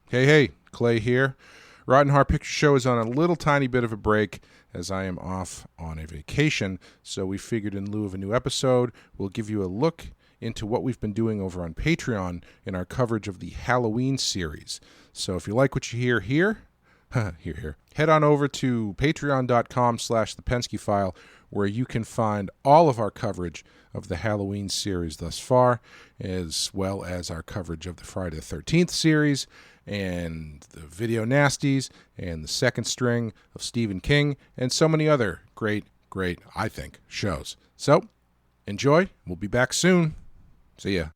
Hey, Clay here. Rotten Horror Picture Show is on a little tiny bit of a break as I am off on a vacation, so we figured in lieu of a new episode, we'll give you a look into what we've been doing over on Patreon in our coverage of the Halloween series. So if you like what you hear here, head on over to patreon.com/thepenskyfile, where you can find all of our coverage of the Halloween series thus far, as well as our coverage of the Friday the 13th series, and the Video Nasties, and the second string of Stephen King, and so many other great, I think, shows. So, enjoy. We'll be back soon. See ya.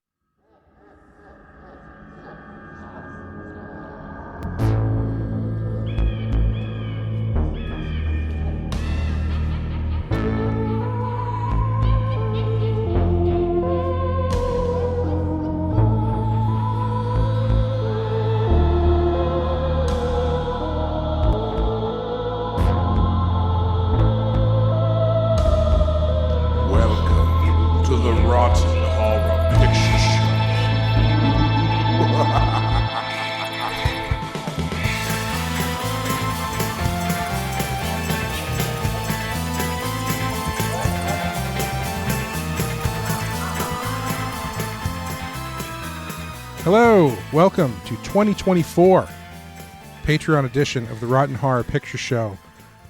Hello, welcome to 2024 Patreon edition of the Rotten Horror Picture Show,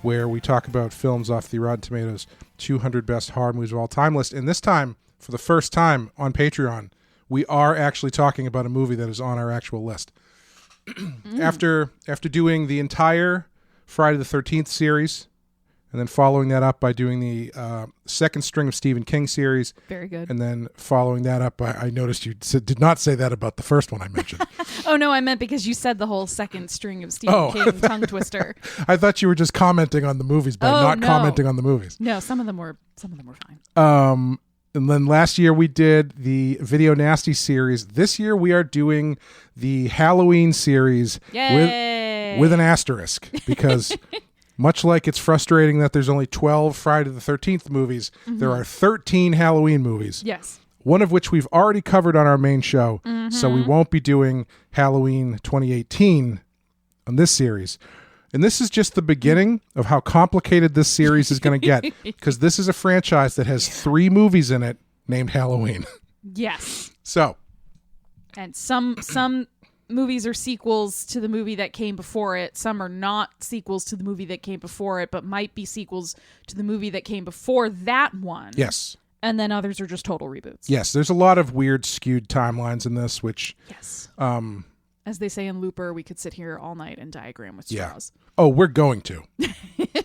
where we talk about films off the Rotten Tomatoes 200 Best Horror Movies of All Time list. And this time, for the first time on Patreon, we are actually talking about a movie that is on our actual list. After doing the entire Friday the 13th series, and then following that up by doing the second string of Stephen King series. Very good. And then following that up, I noticed you did not say that about the first one I mentioned. Oh, no, I meant because you said the whole second string of Stephen King tongue twister. I thought you were just commenting on the movies by not commenting on the movies. No, some of them were fine. And then last year we did the Video Nasty series. This year we are doing the Halloween series with an asterisk because... Much like it's frustrating that there's only 12 Friday the 13th movies, there are 13 Halloween movies. Yes. One of which we've already covered on our main show, so we won't be doing Halloween 2018 on this series. And this is just the beginning of how complicated this series is going to get, because this is a franchise that has 3 movies in it named Halloween. Yes. So. And some movies are sequels to the movie that came before it. Some are not sequels to the movie that came before it, but might be sequels to the movie that came before that one. Yes. And then others are just total reboots. Yes, there's a lot of weird skewed timelines in this, which... Yes. As they say in Looper, we could sit here all night and diagram with straws. Yeah. Oh, we're going to.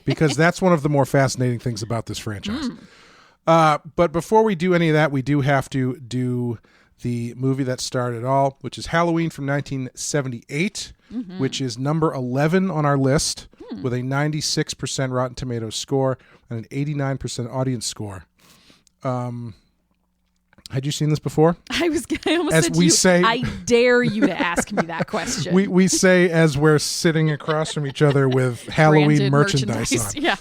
Because that's one of the more fascinating things about this franchise. But before we do any of that, we do have to do... the movie that started it all, which is Halloween from 1978, which is number 11 on our list with a 96% Rotten Tomatoes score and an 89% audience score. Had you seen this before? I almost said to you, I dare you to ask me that question. We say as we're sitting across from each other with Halloween merchandise on. Yeah.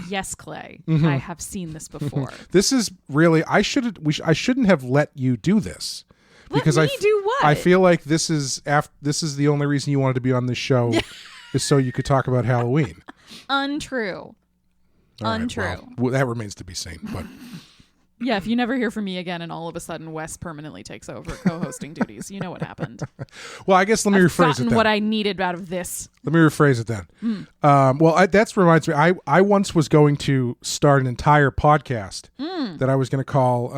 Yes, Clay. I have seen this before. This is really I shouldn't have let you do this. Because let me do what? I feel like this is the only reason you wanted to be on this show is so you could talk about Halloween. Untrue. Untrue. Well, that remains to be seen, but yeah, if you never hear from me again and all of a sudden Wes permanently takes over co-hosting duties, you know what happened. Well, I guess let me rephrase it then. What I needed out of this. Let me rephrase it then. That reminds me, I once was going to start an entire podcast that I was going to call,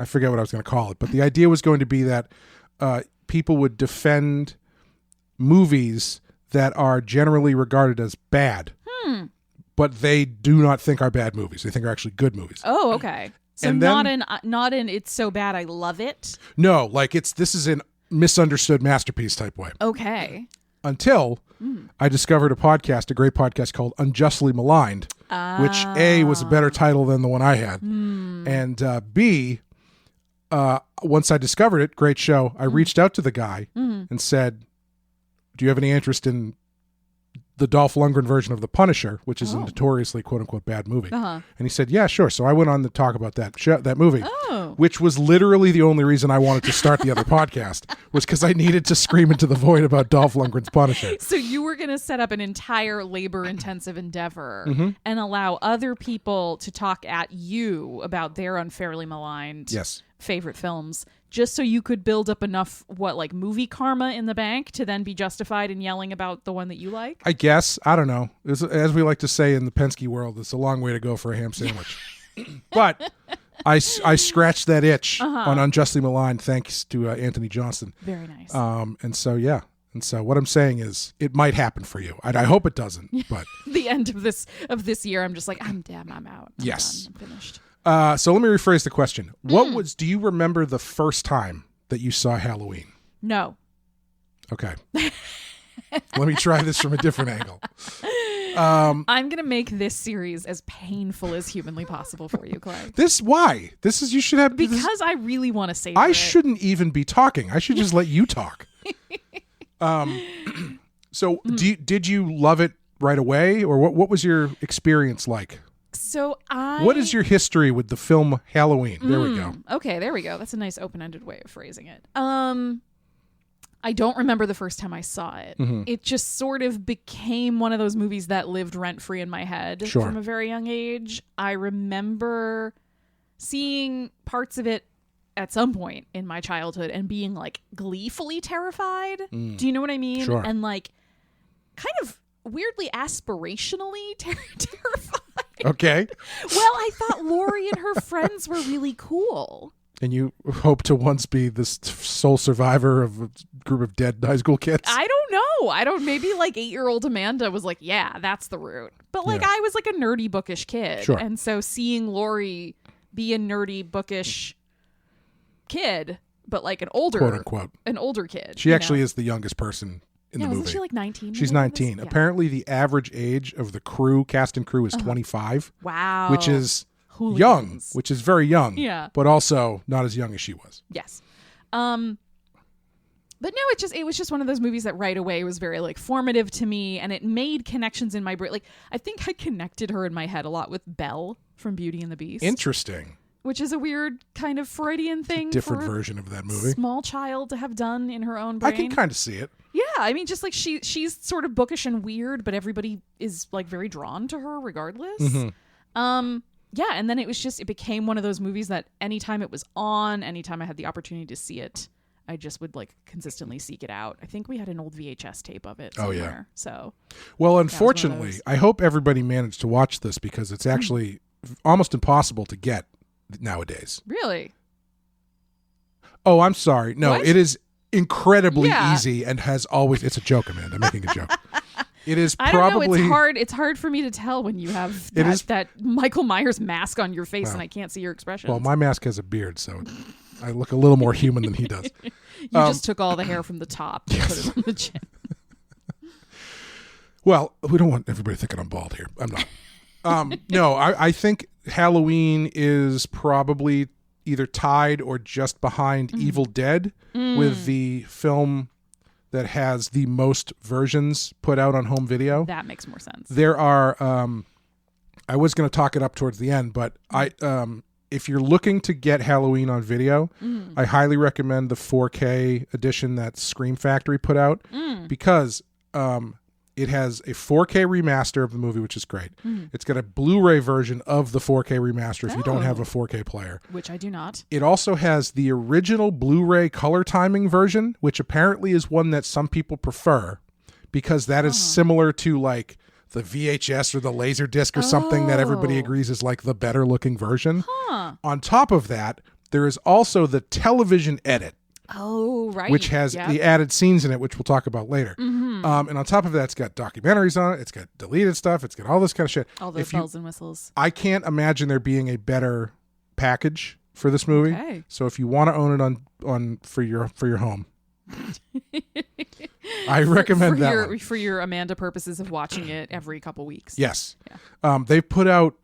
I forget what I was going to call it, but the idea was going to be that people would defend movies that are generally regarded as bad. But they do not think are bad movies. They think are actually good movies. Oh, okay. So and not in it's so bad I love it. No, like this is an misunderstood masterpiece type way. Okay. Until I discovered a great podcast called Unjustly Maligned, which A, was a better title than the one I had. And B, once I discovered it, great show, I reached out to the guy and said, do you have any interest in the Dolph Lundgren version of The Punisher, which is a notoriously quote unquote bad movie. And he said, yeah, sure. So I went on to talk about that movie, which was literally the only reason I wanted to start the other podcast, was because I needed to scream into the void about Dolph Lundgren's Punisher. So you were going to set up an entire labor-intensive endeavor and allow other people to talk at you about their unfairly maligned favorite films, just so you could build up enough, movie karma in the bank to then be justified in yelling about the one that you like? I guess. I don't know. As we like to say in the Penske world, it's a long way to go for a ham sandwich. But I scratched that itch on Unjustly Maligned thanks to Anthony Johnston. Very nice. And so what I'm saying is it might happen for you. I hope it doesn't. But the end of this year, I'm just like, I'm out. I'm done. I'm finished. So let me rephrase the question. Do you remember the first time that you saw Halloween? No. Okay. Let me try this from a different angle. I'm going to make this series as painful as humanly possible for you, Clay. Why? You should have... Because I really want to say I shouldn't even be talking. I should just let you talk. So did you love it right away? Or what was your experience like? What is your history with the film Halloween? There we go. Okay, there we go. That's a nice open-ended way of phrasing it. I don't remember the first time I saw it. It just sort of became one of those movies that lived rent-free in my head from a very young age. I remember seeing parts of it at some point in my childhood and being gleefully terrified. Do you know what I mean? Sure. And kind of weirdly aspirationally terrified. Okay. Well, I thought Laurie and her friends were really cool. And you hope to once be this sole survivor of a group of dead high school kids? I don't know. Maybe 8-year-old Amanda was like, yeah, that's the route. But I was a nerdy, bookish kid. Sure. And so seeing Laurie be a nerdy, bookish kid, but an older, quote unquote, an older kid. She actually is the youngest person in the movie. Isn't she 19? She's 19. Yeah. Apparently the average age of the cast and crew is 25. Wow. Which is hooligans. Young, which is very young. Yeah. But also not as young as she was. Yes. But no, it was just one of those movies that right away was very formative to me, and it made connections in my brain. I think I connected her in my head a lot with Belle from Beauty and the Beast. Interesting. Which is a weird kind of Freudian thing. Different version of that movie. Small child to have done in her own brain. I can kind of see it. Yeah, just she's sort of bookish and weird, but everybody is very drawn to her regardless. Yeah, and then it became one of those movies that anytime it was on, anytime I had the opportunity to see it, I just would consistently seek it out. I think we had an old VHS tape of it somewhere. Oh yeah. So, well, unfortunately, I hope everybody managed to watch this because it's actually almost impossible to get nowadays. Really? Oh, I'm sorry. No, what? It is incredibly easy and has always... It's a joke, Amanda. I'm making a joke. It is probably... I don't know. It's hard for me to tell when you have that Michael Myers mask on your face and I can't see your expression. Well, my mask has a beard, so I look a little more human than he does. You just took all the hair from the top and put it on the chin. Well, we don't want everybody thinking I'm bald here. I'm not. No, I think Halloween is probably either tied or just behind Evil Dead with the film that has the most versions put out on home video. That makes more sense. There are, I was going to talk it up towards the end, but if you're looking to get Halloween on video, I highly recommend the 4K edition that Scream Factory put out because it has a 4K remaster of the movie, which is great. It's got a Blu-ray version of the 4K remaster if you don't have a 4K player. Which I do not. It also has the original Blu-ray color timing version, which apparently is one that some people prefer because that is similar to the VHS or the Laserdisc or something that everybody agrees is the better looking version. On top of that, there is also the television edit. Oh, right. Which has the added scenes in it, which we'll talk about later. And on top of that, it's got documentaries on it. It's got deleted stuff. It's got all this kind of shit. All those bells and whistles. I can't imagine there being a better package for this movie. Okay. So if you want to own it on for your home, I recommend that for your Amanda purposes of watching it every couple weeks. Yes. Yeah. They've put out.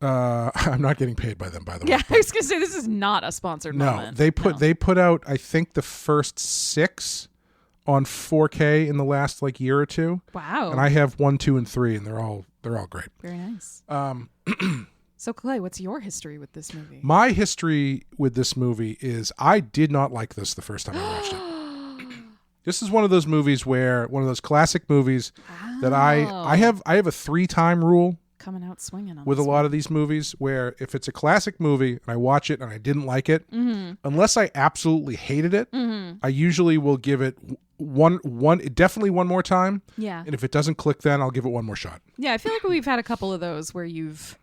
I'm not getting paid by them, by the way. Yeah, I was gonna say this is not a sponsored moment. They put out I think the first 6 on 4K in the last like year or two. Wow. And I have 1, 2, and 3, and they're all great. Very nice. So Clay, what's your history with this movie? My history with this movie is I did not like this the first time I watched it. This is one of those movies where one of those classic movies that I have a 3-time rule coming out swinging on with a lot of these movies, where if it's a classic movie and I watch it and I didn't like it, unless I absolutely hated it, I usually will give it definitely one more time. Yeah. And if it doesn't click, then I'll give it one more shot. Yeah, I feel like we've had a couple of those where you've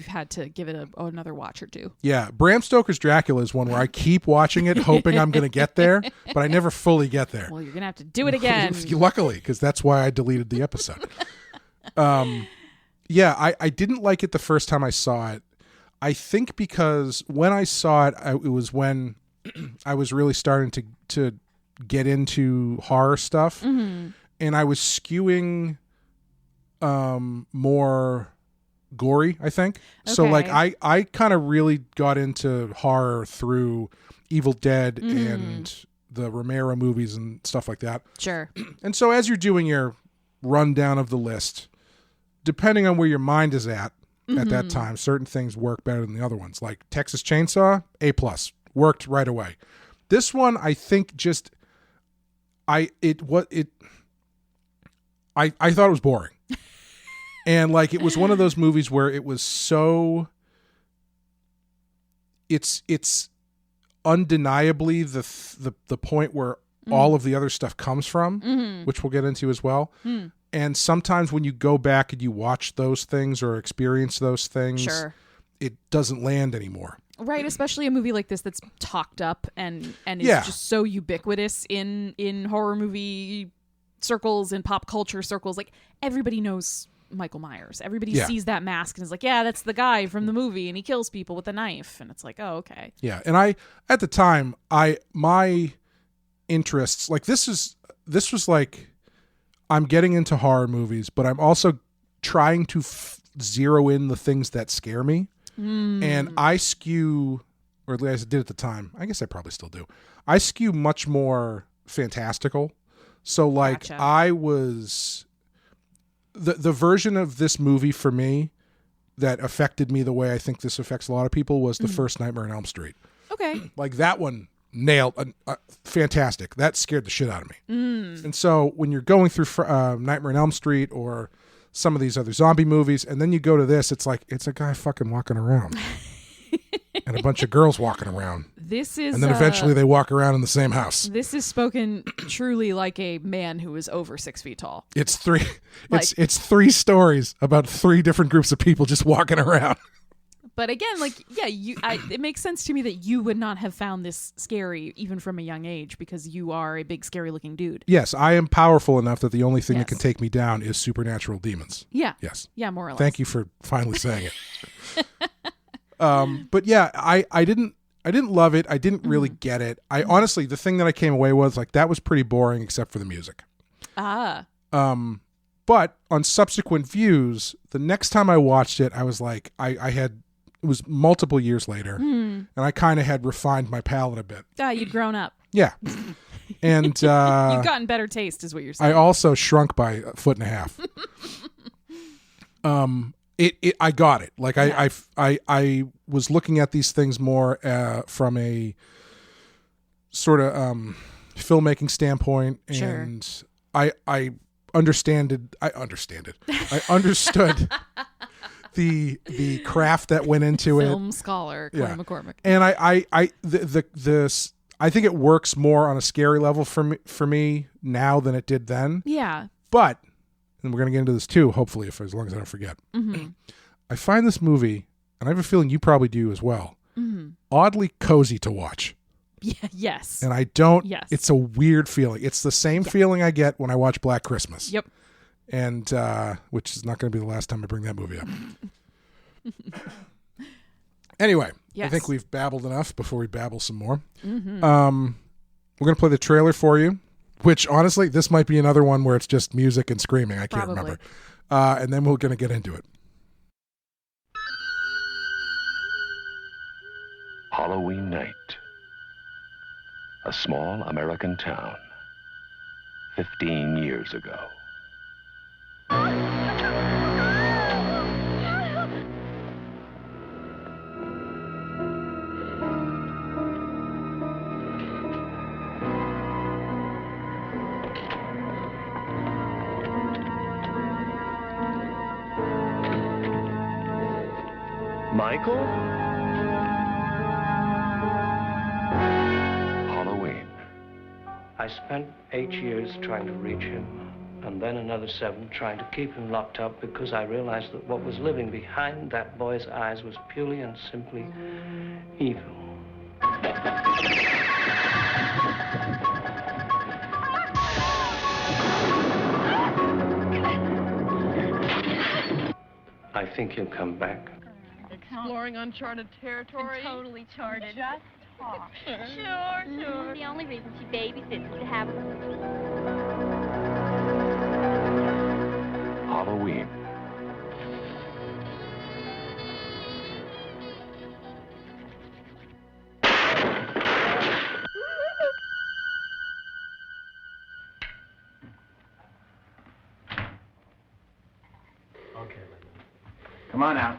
had to give it another watch or two. Yeah, Bram Stoker's Dracula is one where I keep watching it, hoping I'm going to get there, but I never fully get there. Well, you're going to have to do it again. Luckily, because that's why I deleted the episode. Yeah, I didn't like it the first time I saw it. I think because when I saw it, it was when I was really starting to get into horror stuff, and I was skewing more gory, I think. Okay. So like I kind of really got into horror through Evil Dead and the Romero movies and stuff like that. Sure. And so as you're doing your rundown of the list, depending on where your mind is at that time, certain things work better than the other ones. Like Texas Chainsaw, A+, worked right away. This one, I think I thought it was boring. And like it was one of those movies where it was so it's undeniably the point where all of the other stuff comes from, which we'll get into as well. And sometimes when you go back and you watch those things or experience those things, it doesn't land anymore. Right, especially a movie like this that's talked up and is just so ubiquitous in horror movie circles and pop culture circles. Like everybody knows Michael Myers. Everybody sees that mask and is like, yeah, that's the guy from the movie, and he kills people with a knife. And it's like, oh, okay. Yeah, and at the time, my interests, like this was like, I'm getting into horror movies, but I'm also trying to zero in the things that scare me. And I skew, or at least I did at the time, I guess I probably still do, I skew much more fantastical. So like gotcha. I was... The version of this movie for me that affected me the way I think this affects a lot of people was the first Nightmare on Elm Street. Okay. Like that one nailed, fantastic. That scared the shit out of me. And so when you're going through Nightmare on Elm Street or some of these other zombie movies, and then you go to this, it's like, it's a guy fucking walking around. And a bunch of girls walking around. And then eventually they walk around in the same house. This is spoken truly like a man who is over 6 feet tall. It's three. It's 3 stories about 3 different groups of people just walking around. But again, like, yeah, it makes sense to me that you would not have found this scary even from a young age because you are a big, scary-looking dude. Yes, I am powerful enough that the only thing that can take me down is supernatural demons. Yeah. Yes. Yeah, more or less. Thank you for finally saying it. But yeah, I didn't love it. I didn't really get it. I honestly, the thing that I came away with, like, that was pretty boring except for the music. But on subsequent views, the next time I watched it, I was like, it was multiple years later, and I kind of had refined my palate a bit. You'd grown up. Yeah. And you've gotten better taste is what you're saying. I also shrunk by 1.5 feet. I got it. Like I was looking at these things more from a sort of filmmaking standpoint, and I understood the craft that went into it. Film scholar Clay McCormick. And I think it works more on a scary level for me now than it did then. Yeah. But, and we're going to get into this too, hopefully, as long as I don't forget. I find this movie, and I have a feeling you probably do as well, oddly cozy to watch. Yeah, yes. And I don't, it's a weird feeling. It's the same feeling I get when I watch Black Christmas. Yep. And, which is not going to be the last time I bring that movie up. Anyway, I think we've babbled enough before we babble some more. We're going to play the trailer for you, which honestly, this might be another one where it's just music and screaming. I can't remember. And then we're going to get into it. Halloween night. A small American town. 15 years ago. Michael? Halloween. I spent 8 years trying to reach him, and then another 7 trying to keep him locked up because I realized that what was living behind that boy's eyes was purely and simply evil. I think he'll come back. Exploring uncharted territory. And totally charted. Just talk. Sure. The only reason she babysits is to have Halloween. Okay, come on out.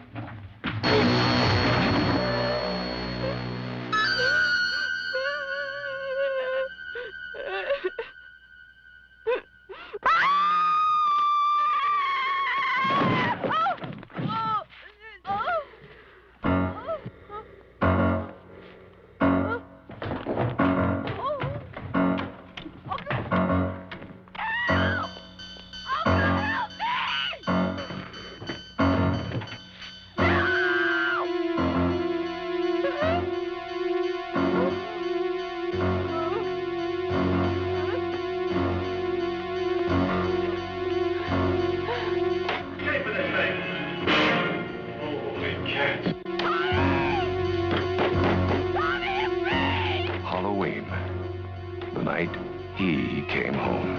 Halloween, the night he came home.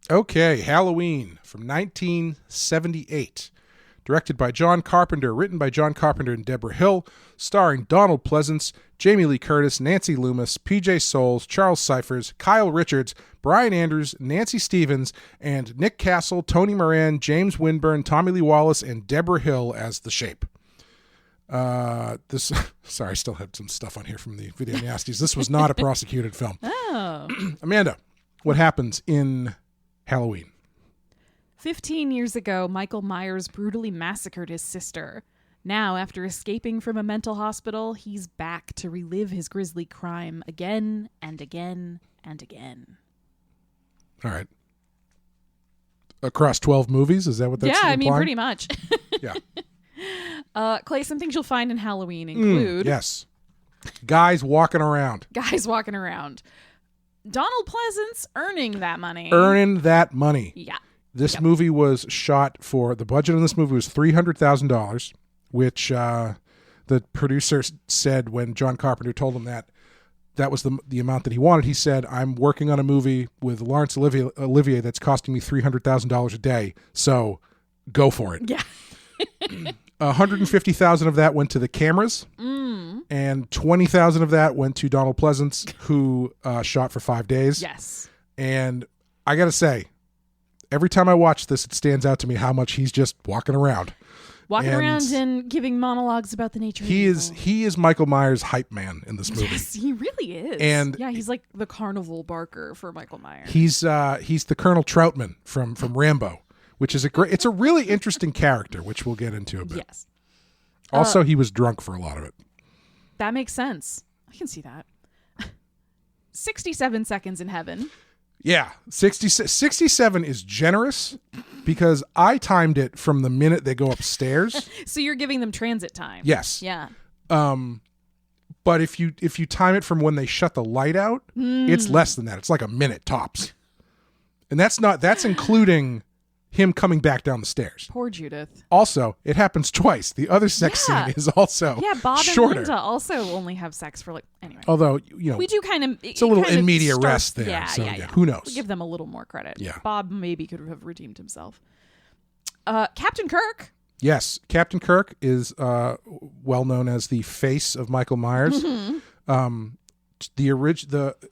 Okay, Halloween from 1978. Directed by John Carpenter, written by John Carpenter and Deborah Hill, starring Donald Pleasance, Jamie Lee Curtis, Nancy Loomis, PJ Soles, Charles Cyphers, Kyle Richards, Brian Andrews, Nancy Stevens, and Nick Castle, Tony Moran, James Winburn, Tommy Lee Wallace, and Deborah Hill as the Shape. Sorry, I still had some stuff on here from the Video Nasties. This was not a prosecuted film. Oh. Amanda, what happens in Halloween? 15 years ago, Michael Myers brutally massacred his sister. Now, after escaping from a mental hospital, he's back to relive his grisly crime again and again and again. All right. Across 12 movies? Is that what that's Yeah, implying? I mean, pretty much. Yeah. Clay, some things you'll find in Halloween include... Yes. Guys walking around. Guys walking around. Donald Pleasance earning that money. Earning that money. Yeah. This movie was shot for, the budget on this movie was $300,000, which the producer said when John Carpenter told him that was the amount that he wanted. He said, I'm working on a movie with Laurence Olivier that's costing me $300,000 a day, so go for it. Yeah. $150,000 of that went to the cameras, and $20,000 of that went to Donald Pleasance, who shot for 5 days. Yes. And I got to say, every time I watch this, it stands out to me how much he's just walking around. Walking around and giving monologues about the nature of evil. He is Michael Myers' hype man in this movie. Yes, he really is. And yeah, he's like the carnival barker for Michael Myers. He's the Colonel Troutman from Rambo, which is it's a really interesting character, which we'll get into a bit. Yes. Also, he was drunk for a lot of it. That makes sense. I can see that. 67 seconds in heaven. Yeah, 67 is generous because I timed it from the minute they go upstairs. So you're giving them transit time. Yes. Yeah. But if you time it from when they shut the light out, it's less than that. It's like a minute tops. And that's including him coming back down the stairs. Poor Judith. Also, it happens twice. The other sex scene is also Bob shorter. and Linda also only have sex for anyway. Although, we do kind of... It's a little in media rest there. Yeah, so, yeah. Who knows? We give them a little more credit. Yeah. Bob maybe could have redeemed himself. Captain Kirk. Yes, Captain Kirk is well known as the face of Michael Myers.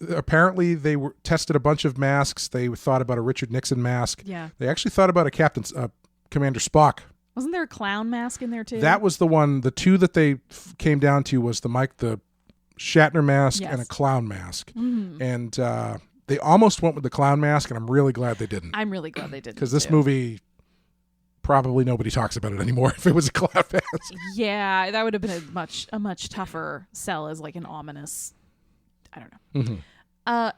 Apparently they tested a bunch of masks. They thought about a Richard Nixon mask. Yeah. They actually thought about a Commander Spock. Wasn't there a clown mask in there too? That was the one. The two that they came down to was the Shatner mask and a clown mask. Mm-hmm. And they almost went with the clown mask, and I'm really glad they didn't. I'm really glad they didn't. Because this movie, probably nobody talks about it anymore if it was a clown mask. Yeah, that would have been a much tougher sell as like an ominous, I don't know. Mm-hmm.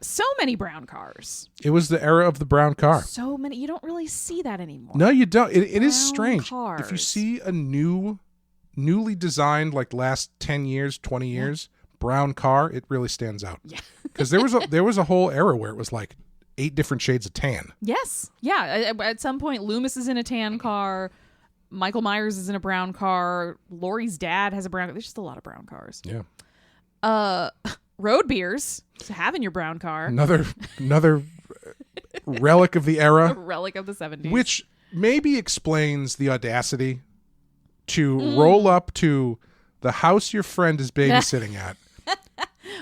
So many brown cars. It was the era of the brown car. So many. You don't really see that anymore. No, you don't. It is strange. Cars. If you see a newly designed, like last 10 years, 20 years, brown car, it really stands out. Yeah. Because there was a whole era where it was like 8 different shades of tan. Yes. Yeah. At some point, Loomis is in a tan car. Michael Myers is in a brown car. Laurie's dad has a brown car. There's just a lot of brown cars. Yeah. Road beers. So having your brown car. Another relic of the era. A relic of the 70s. Which maybe explains the audacity to roll up to the house your friend is babysitting at.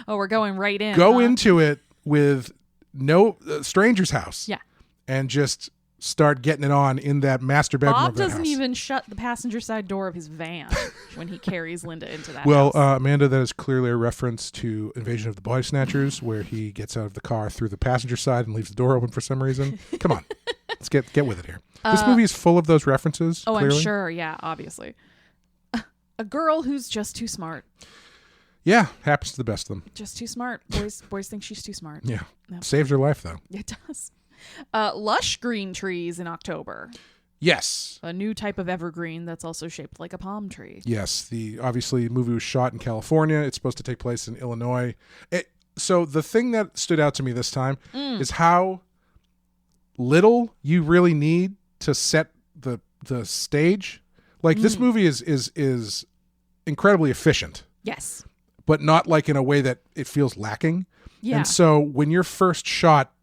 Oh, we're going right in. Go into it with no stranger's house. Yeah. And just start getting it on in that master bedroom Bob of that doesn't house. even shut the passenger side door of his van when he carries Linda into that Well, house. Amanda, that is clearly a reference to Invasion of the Body Snatchers, where he gets out of the car through the passenger side and leaves the door open for some reason. Come on. Let's get with it here. This movie is full of those references. Oh, clearly. I'm sure. Yeah, obviously. A girl who's just too smart. Yeah, happens to the best of them. Just too smart. Boys think she's too smart. Yeah. No. Saves her life, though. It does. Lush green trees in October. Yes. A new type of evergreen that's also shaped like a palm tree. Yes. The movie was shot in California. It's supposed to take place in Illinois. So the thing that stood out to me this time is how little you really need to set the stage. Like this movie is incredibly efficient. Yes. But not like in a way that it feels lacking. Yeah. And so when your first shot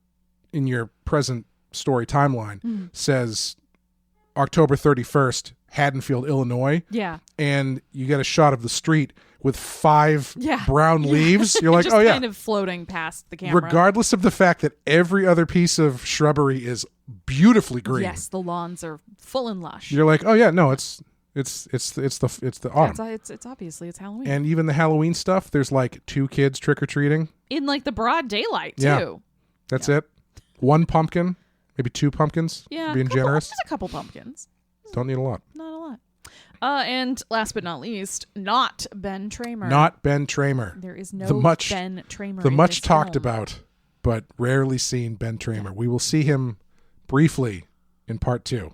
in your present story timeline says October 31st, Haddonfield, Illinois. Yeah. And you get a shot of the street with 5 brown leaves. You're like, just oh yeah. kind of floating past the camera. Regardless of the fact that every other piece of shrubbery is beautifully green. Yes, the lawns are full and lush. You're like, oh yeah, no, it's the autumn. It's obviously it's Halloween. And even the Halloween stuff, there's like 2 kids trick-or-treating. In like the broad daylight too. Yeah. That's it. 1 pumpkin, maybe 2 pumpkins. Yeah, being generous. There's a couple pumpkins. Don't need a lot. Not a lot. And last but not least, not Ben Tramer. Not Ben Tramer. There is no Ben Tramer. The in much this talked film. about, but rarely seen Ben Tramer. We will see him briefly in part 2.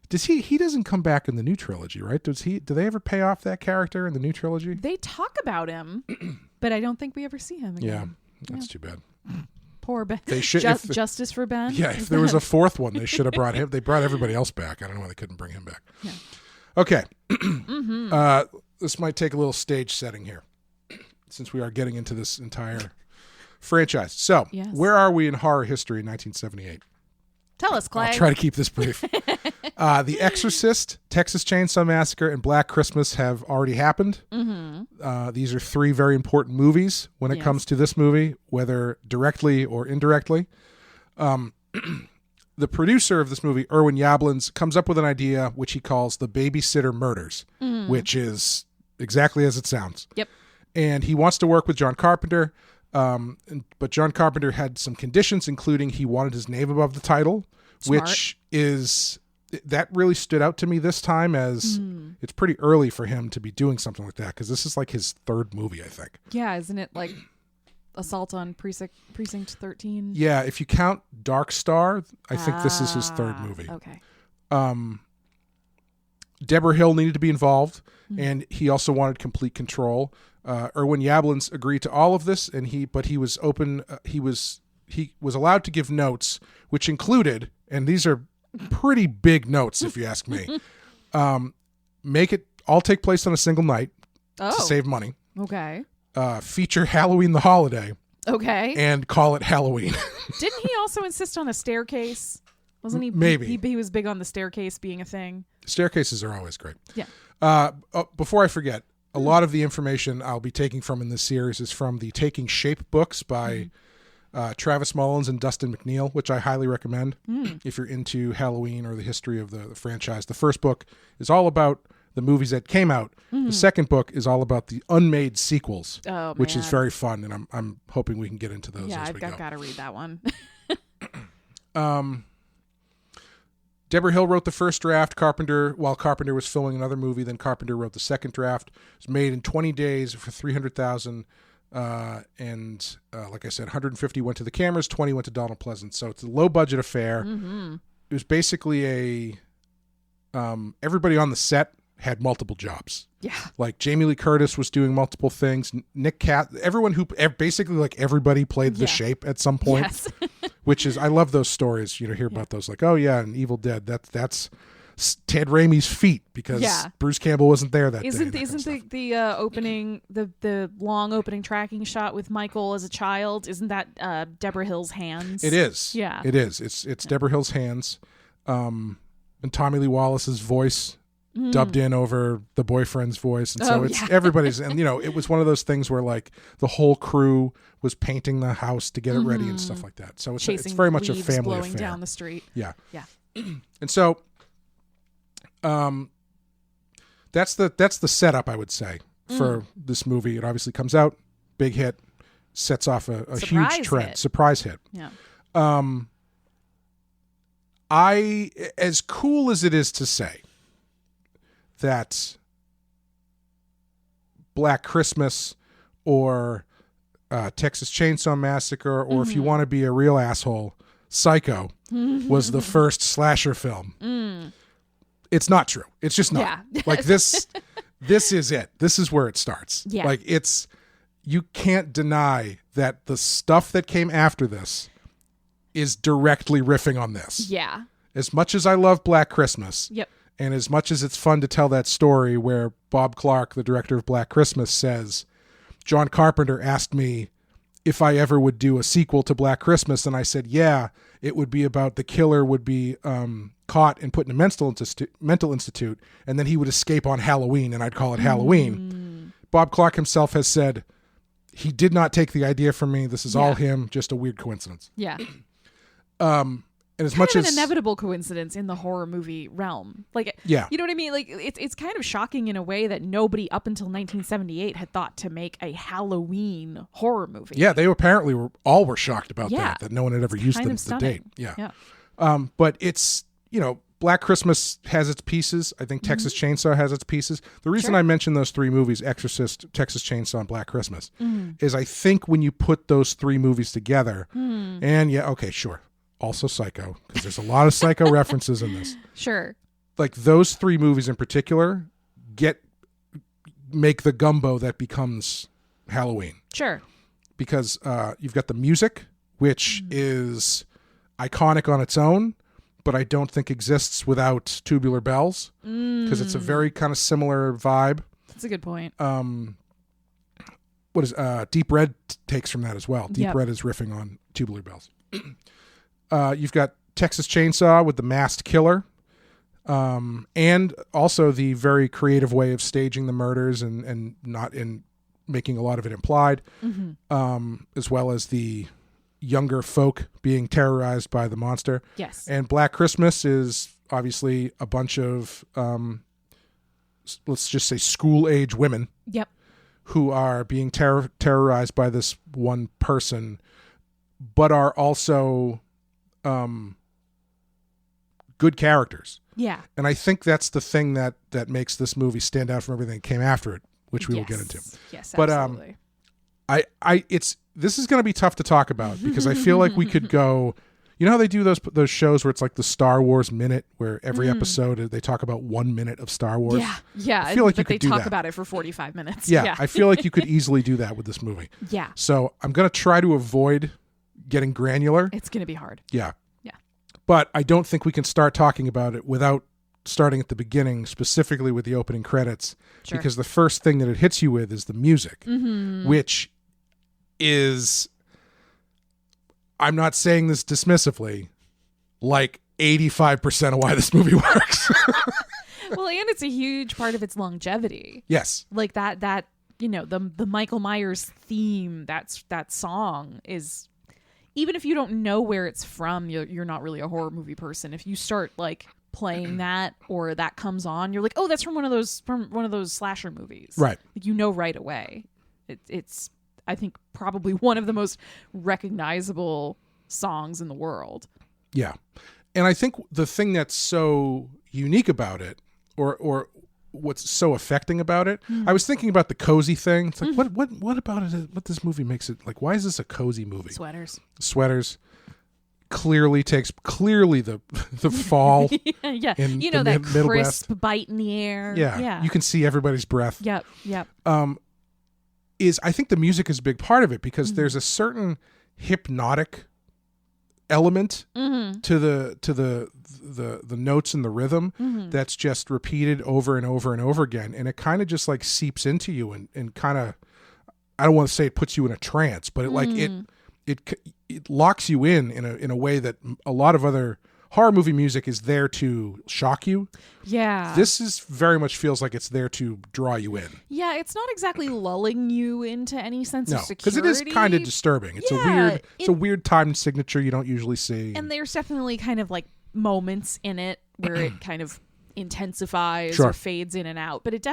Does he doesn't come back in the new trilogy, right? Do they ever pay off that character in the new trilogy? They talk about him, but I don't think we ever see him again. Yeah, that's too bad. Poor Ben. They should Justice for Ben. Yeah, if there was a 4th one, they should have brought him. They brought everybody else back. I don't know why they couldn't bring him back. Yeah. Okay. This might take a little stage setting here, since we are getting into this entire franchise. So, Where are we in horror history in 1978? Tell us, Clay. I'll try to keep this brief. The Exorcist, Texas Chainsaw Massacre, and Black Christmas have already happened. Mm-hmm. These are 3 very important movies when it comes to this movie, whether directly or indirectly. The producer of this movie, Irwin Yablans, comes up with an idea which he calls the Babysitter Murders, which is exactly as it sounds. Yep. And he wants to work with John Carpenter. But John Carpenter had some conditions, including he wanted his name above the title, which that really stood out to me this time as it's pretty early for him to be doing something like that, because this is like his 3rd movie, I think. Yeah, isn't it like Assault on Precinct 13? Yeah, if you count Dark Star, I think this is his 3rd movie. Okay. Deborah Hill needed to be involved, and he also wanted complete control. Irwin Yablans agreed to all of this, and he was open. He was allowed to give notes, which included, and these are pretty big notes if you ask me. Make it all take place on a single night to save money. Okay. Feature Halloween the holiday. Okay. And call it Halloween. Didn't he also insist on a staircase? Wasn't he? Maybe. He was big on the staircase being a thing. Staircases are always great. Yeah. Before I forget, a lot of the information I'll be taking from in this series is from the Taking Shape books by Travis Mullins and Dustin McNeil, which I highly recommend if you're into Halloween or the history of the franchise. The first book is all about the movies that came out. The second book is all about the unmade sequels, which is very fun, and I'm hoping we can get into those as we go. I've got to read that one. Deborah Hill wrote the first draft. While Carpenter was filming another movie, then Carpenter wrote the second draft. It was made in 20 days for $300,000. And like I said, 150 went to the cameras, 20 went to Donald Pleasance. So it's a low budget affair. It was basically everybody on the set had multiple jobs. Yeah. Like Jamie Lee Curtis was doing multiple things. Nick Cat, basically like everybody played the Shape at some point. Yes. Which is, I love those stories. Hear about those, like, oh yeah, and Evil Dead. That's Ted Raimi's feat because Bruce Campbell wasn't there that day. Isn't the opening the long opening tracking shot with Michael as a child? Isn't that Deborah Hill's hands? It is. Yeah. It is. It's Deborah Hill's hands, and Tommy Lee Wallace's voice dubbed in over the boyfriend's voice, and so everybody's. And it was one of those things where like the whole crew was painting the house to get it ready and stuff like that. So it's very much a family blowing affair. Down the street. Yeah. Yeah. And so, that's the setup, I would say, for this movie. It obviously comes out, big hit, sets off a huge trend, surprise hit. Yeah. As cool as it is to say that Black Christmas or Texas Chainsaw Massacre, or if you want to be a real asshole, Psycho was the first slasher film. It's not true. It's just not. Yeah. Like this is it. This is where it starts. Yeah. Like you can't deny that the stuff that came after this is directly riffing on this. Yeah. As much as I love Black Christmas. Yep. And as much as it's fun to tell that story where Bob Clark, the director of Black Christmas, says, John Carpenter asked me if I ever would do a sequel to Black Christmas. And I said, yeah, it would be about the killer would be caught and put in a mental institute, and then he would escape on Halloween, and I'd call it Halloween. Bob Clark himself has said, he did not take the idea from me. This is all him, just a weird coincidence. Yeah. And as kind much of as an inevitable coincidence in the horror movie realm, like, you know what I mean? Like, it's kind of shocking in a way that nobody up until 1978 had thought to make a Halloween horror movie. Yeah, they apparently all were shocked about that no one had ever used them to date. Yeah. But it's, Black Christmas has its pieces. I think Texas Chainsaw has its pieces. The reason I mentioned those three movies, Exorcist, Texas Chainsaw, and Black Christmas, is I think when you put those three movies together, and sure. Also Psycho, because there's a lot of Psycho references in this. Sure. Like those three movies in particular make the gumbo that becomes Halloween. Sure. Because you've got the music, which is iconic on its own, but I don't think exists without Tubular Bells, because it's a very kind of similar vibe. That's a good point. What is Deep Red takes from that as well. Deep Red is riffing on Tubular Bells. You've got Texas Chainsaw with the masked killer, and also the very creative way of staging the murders and not in making a lot of it implied, as well as the younger folk being terrorized by the monster. Yes. And Black Christmas is obviously a bunch of, let's just say, school-age women. Yep. Who are being terrorized by this one person, but are also good characters. Yeah. And I think that's the thing that makes this movie stand out from everything that came after it, which we will get into. Yes, absolutely. But this is going to be tough to talk about because I feel like we could go. You know how they do those shows where it's like the Star Wars minute, where every episode they talk about 1 minute of Star Wars? Yeah. I feel like you they could do talk that. about it for 45 minutes. Yeah, I feel like you could easily do that with this movie. Yeah. So I'm going to try to avoid getting granular. It's going to be hard. Yeah. Yeah. But I don't think we can start talking about it without starting at the beginning, specifically with the opening credits, because the first thing that it hits you with is the music, which is... I'm not saying this dismissively, like 85% of why this movie works. Well, and it's a huge part of its longevity. Yes. Like that the Michael Myers theme, that song is, even if you don't know where it's from, you're not really a horror movie person. If you start like playing that, or that comes on, you're like, oh, that's from one of those slasher movies. Right. Like, right away. It's I think probably one of the most recognizable songs in the world. Yeah. And I think the thing that's so unique about it, or what's so affecting about it, I was thinking about the cozy thing. It's like, what about it? What this movie makes it like? Why is this a cozy movie? Sweaters clearly the fall. Yeah. In that Midwest. crisp bite in the air. Yeah. You can see everybody's breath. Yep. I think the music is a big part of it, because there's a certain hypnotic element to the notes and the rhythm that's just repeated over and over and over again, and it kind of just like seeps into you and kind of, I don't want to say it puts you in a trance, but it locks you in a way that a lot of other horror movie music is there to shock you. Yeah. This is very much feels like it's there to draw you in. Yeah, it's not exactly lulling you into any sense of security. Because it is kind of disturbing. It's a weird time signature you don't usually see. And there's definitely kind of like moments in it where it kind of intensifies Sure. or fades in and out. But it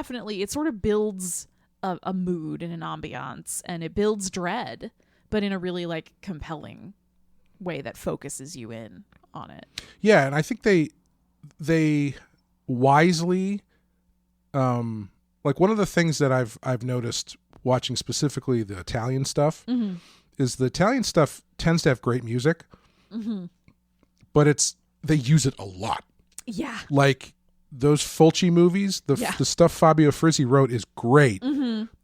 sort of builds a mood and an ambiance, and it builds dread, but in a really like compelling way that focuses you in on it. Yeah, and I think they wisely, like one of the things that I've noticed watching specifically the Italian stuff is the Italian stuff tends to have great music, but they use it a lot. Yeah. Like those Fulci movies, the stuff Fabio Frizzi wrote is great,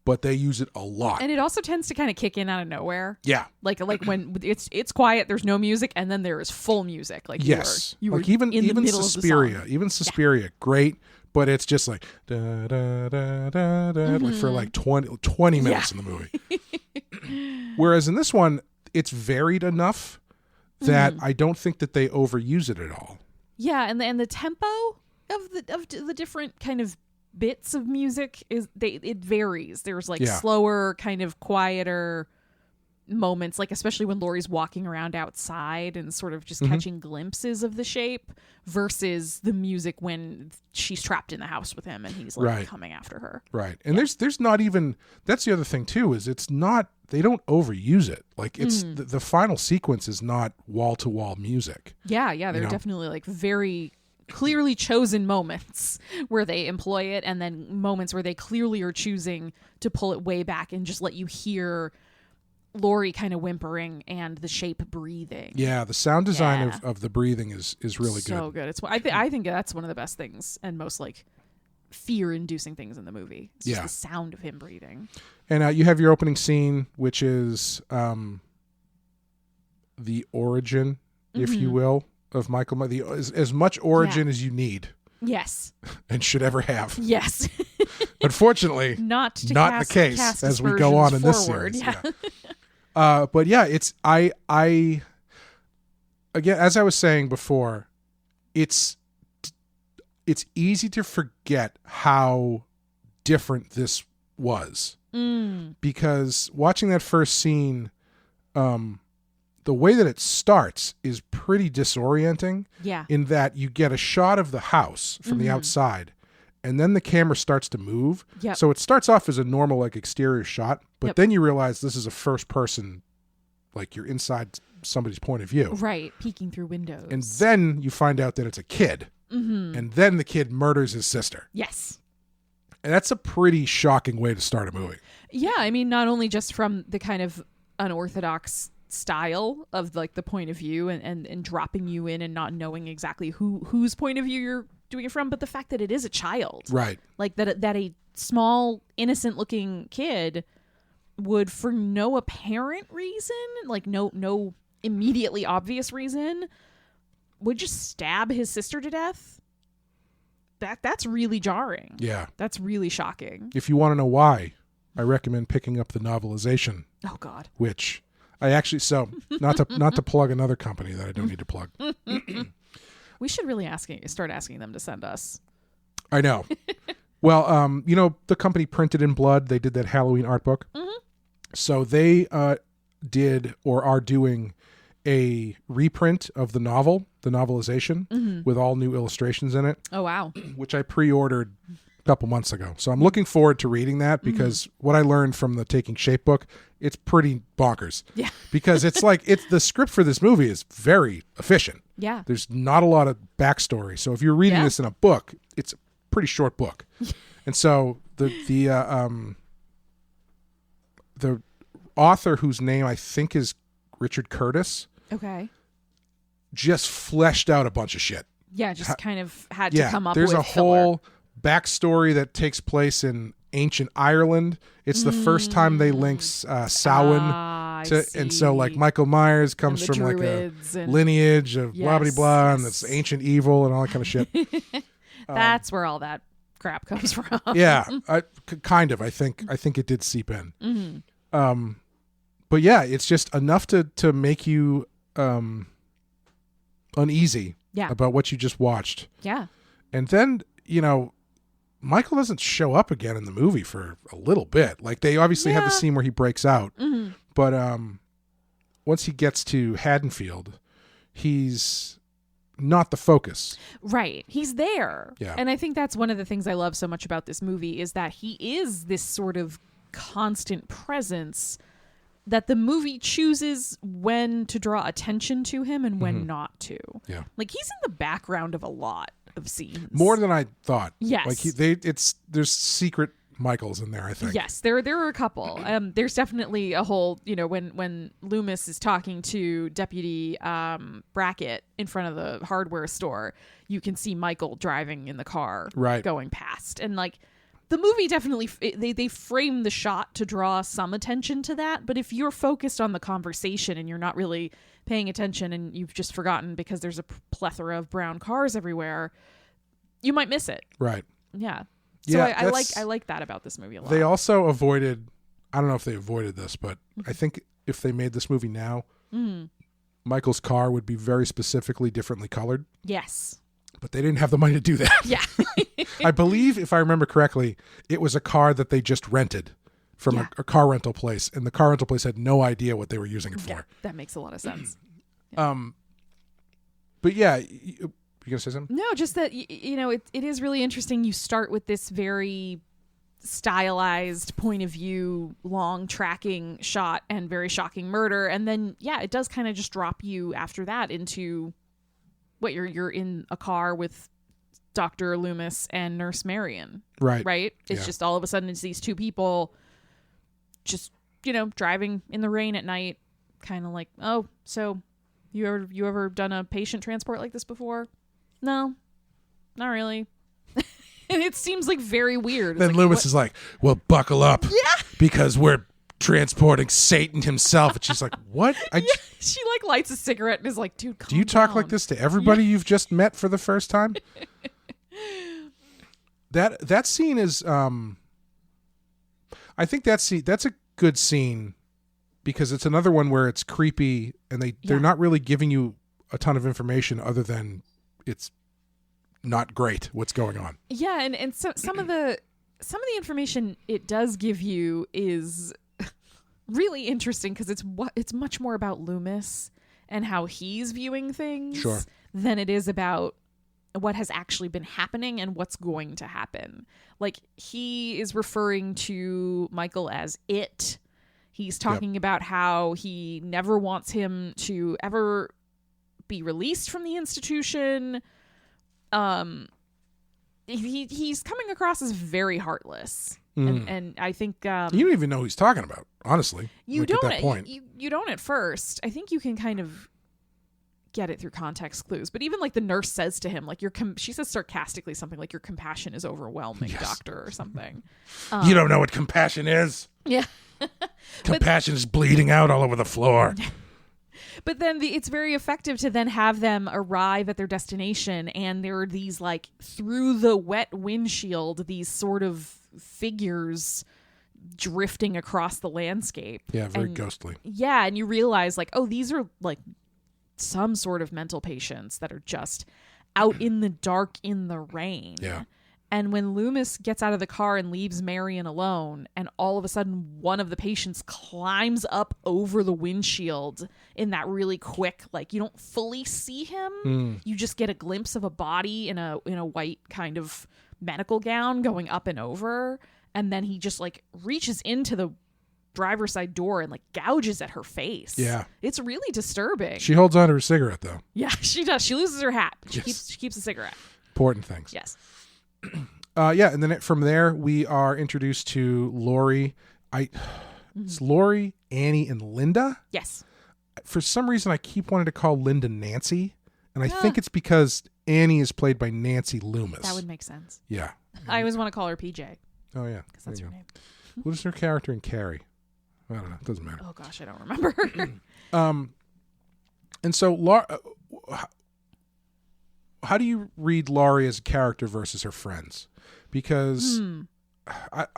but they use it a lot. And it also tends to kind of kick in out of nowhere. Yeah. Like when it's quiet, there's no music, and then there is full music. Like yes. you were like even in the middle Suspiria, of the song. even Suspiria, great, but it's just like da da da da da, like for like 20 minutes in the movie. Whereas in this one, it's varied enough that I don't think that they overuse it at all. Yeah, and the tempo of the different kind of bits of music it varies. There's like slower, kind of quieter moments, like especially when Laurie's walking around outside and sort of just catching glimpses of the shape, versus the music when she's trapped in the house with him and he's like coming after her. Right. And there's not even, that's the other thing too, is it's not, they don't overuse it. Like it's the final sequence is not wall to wall music. Yeah, they're definitely like very clearly chosen moments where they employ it, and then moments where they clearly are choosing to pull it way back and just let you hear Laurie kind of whimpering and the shape breathing. Yeah, the sound design of the breathing is really good. So good. It's I think that's one of the best things and most like fear-inducing things in the movie. It's just the sound of him breathing. And you have your opening scene, which is the origin, if you will, of Michael Myers. As much origin as you need. Yes. And should ever have. Yes. Unfortunately, not the case as we go on in this series. Yeah. But yeah, it's I again, as I was saying before, it's easy to forget how different this was, because watching that first scene, the way that it starts is pretty disorienting. Yeah. In that you get a shot of the house from the outside, and then the camera starts to move. Yep. So it starts off as a normal like exterior shot, but then you realize this is a first person, like you're inside somebody's point of view. Right, peeking through windows. And then you find out that it's a kid. And then the kid murders his sister. Yes. And that's a pretty shocking way to start a movie. Yeah, I mean, not only just from the kind of unorthodox style of like the point of view and dropping you in and not knowing exactly whose point of view you're doing it from, but the fact that it is a child. Right. Like that a small, innocent looking kid would, for no apparent reason, like no immediately obvious reason, would just stab his sister to death. That's really jarring. Yeah. That's really shocking. If you want to know why, I recommend picking up the novelization. Oh God. Which I actually, so not to plug another company that I don't need to plug. We should really start asking them to send us. I know. Well, the company Printed in Blood, they did that Halloween art book. Mm-hmm. So they did or are doing a reprint of the novel, the novelization, with all new illustrations in it. Oh, wow. Which I pre-ordered a couple months ago. So I'm looking forward to reading that because what I learned from the Taking Shape book, it's pretty bonkers. Yeah. Because it's like, the script for this movie is very efficient. Yeah. There's not a lot of backstory. So if you're reading this in a book, it's a pretty short book. And so the author, whose name I think is Richard Curtis, Okay. just fleshed out a bunch of shit. Yeah, just kind of had to come up there's with a whole backstory that takes place in ancient Ireland. It's the first time they link Samhain to, and so like Michael Myers comes from like a lineage of blah blah blah, and it's ancient evil and all that kind of shit. That's where all that crap comes from. Yeah, kind of. I think it did seep in. Mm-hmm. But yeah, it's just enough to make you uneasy about what you just watched. Yeah. And then, Michael doesn't show up again in the movie for a little bit. Like, they obviously have the scene where he breaks out. Mm-hmm. But once he gets to Haddonfield, he's not the focus. Right. He's there. Yeah. And I think that's one of the things I love so much about this movie is that he is this sort of constant presence that the movie chooses when to draw attention to him and when not to. Yeah. Like, he's in the background of a lot of scenes. More than I thought. Yes. Like there's secret Michaels in there, I think. Yes, there are a couple. There's definitely a whole, when Loomis is talking to Deputy Brackett in front of the hardware store, you can see Michael driving in the car going past. And like, the movie definitely, they frame the shot to draw some attention to that. But if you're focused on the conversation and you're not really paying attention and you've just forgotten because there's a plethora of brown cars everywhere, you might miss it. Right. Yeah. So I like that about this movie a lot. They also avoided, I don't know if they avoided this, but I think if they made this movie now, Michael's car would be very specifically differently colored. Yes. But they didn't have the money to do that. Yeah. I believe, if I remember correctly, it was a car that they just rented from a car rental place, and the car rental place had no idea what they were using it for. Yeah, that makes a lot of sense. But yeah, you gonna say something? No, just that it is really interesting. You start with this very stylized point of view, long tracking shot, and very shocking murder, and then it does kind of just drop you after that into what you're in a car with Dr. Loomis and Nurse Marion. Right? It's just all of a sudden it's these two people just, driving in the rain at night, kind of like, oh, so you ever done a patient transport like this before? No, not really. And it seems like very weird. Then Loomis is like, well, buckle up. Yeah. Because we're transporting Satan himself. And she's like, what? She like lights a cigarette and is like, dude, calm do you talk down. like this to everybody you've just met for the first time? That scene is I think that's a good scene because it's another one where it's creepy and they're not really giving you a ton of information other than it's not great what's going on. Yeah, and so some of the information it does give you is really interesting because it's much more about Loomis and how he's viewing things than it is about what has actually been happening and what's going to happen. Like, he is referring to Michael as it. He's talking about how he never wants him to ever be released from the institution. He's coming across as very heartless. And I think you don't even know who he's talking about, honestly. You like don't at that point. You don't at first. I think you can kind of get it through context clues. But even like the nurse says to him, like she says sarcastically something like your compassion is overwhelming, doctor, or something. You don't know what compassion is. Yeah. Compassion is bleeding out all over the floor. But then it's very effective to then have them arrive at their destination and there are these like through the wet windshield, these sort of figures drifting across the landscape. Yeah, very ghostly. Yeah, and you realize like, oh, these are like some sort of mental patients that are just out in the dark in the rain. Yeah. And when Loomis gets out of the car and leaves Marion alone, and all of a sudden one of the patients climbs up over the windshield in that really quick, like, you don't fully see him. You just get a glimpse of a body in a white kind of medical gown going up and over. And then he just like reaches into the driver's side door and like gouges at her face. Yeah. It's really disturbing. She holds on to her cigarette, though. Yeah, she does. She loses her hat. She Yes. keeps a cigarette. Important things. Yes. Yeah, and then from there we are introduced to Laurie. It's Laurie, Annie, and Linda. Yes. For some reason, I keep wanting to call Linda Nancy, and I think it's because Annie is played by Nancy Loomis. That would make sense. Yeah. I always want to call her PJ Oh yeah, because that's her name. What is her character in Carrie? I don't know. It doesn't matter. Oh gosh, I don't remember. And so, how do you read Laurie as a character versus her friends? Because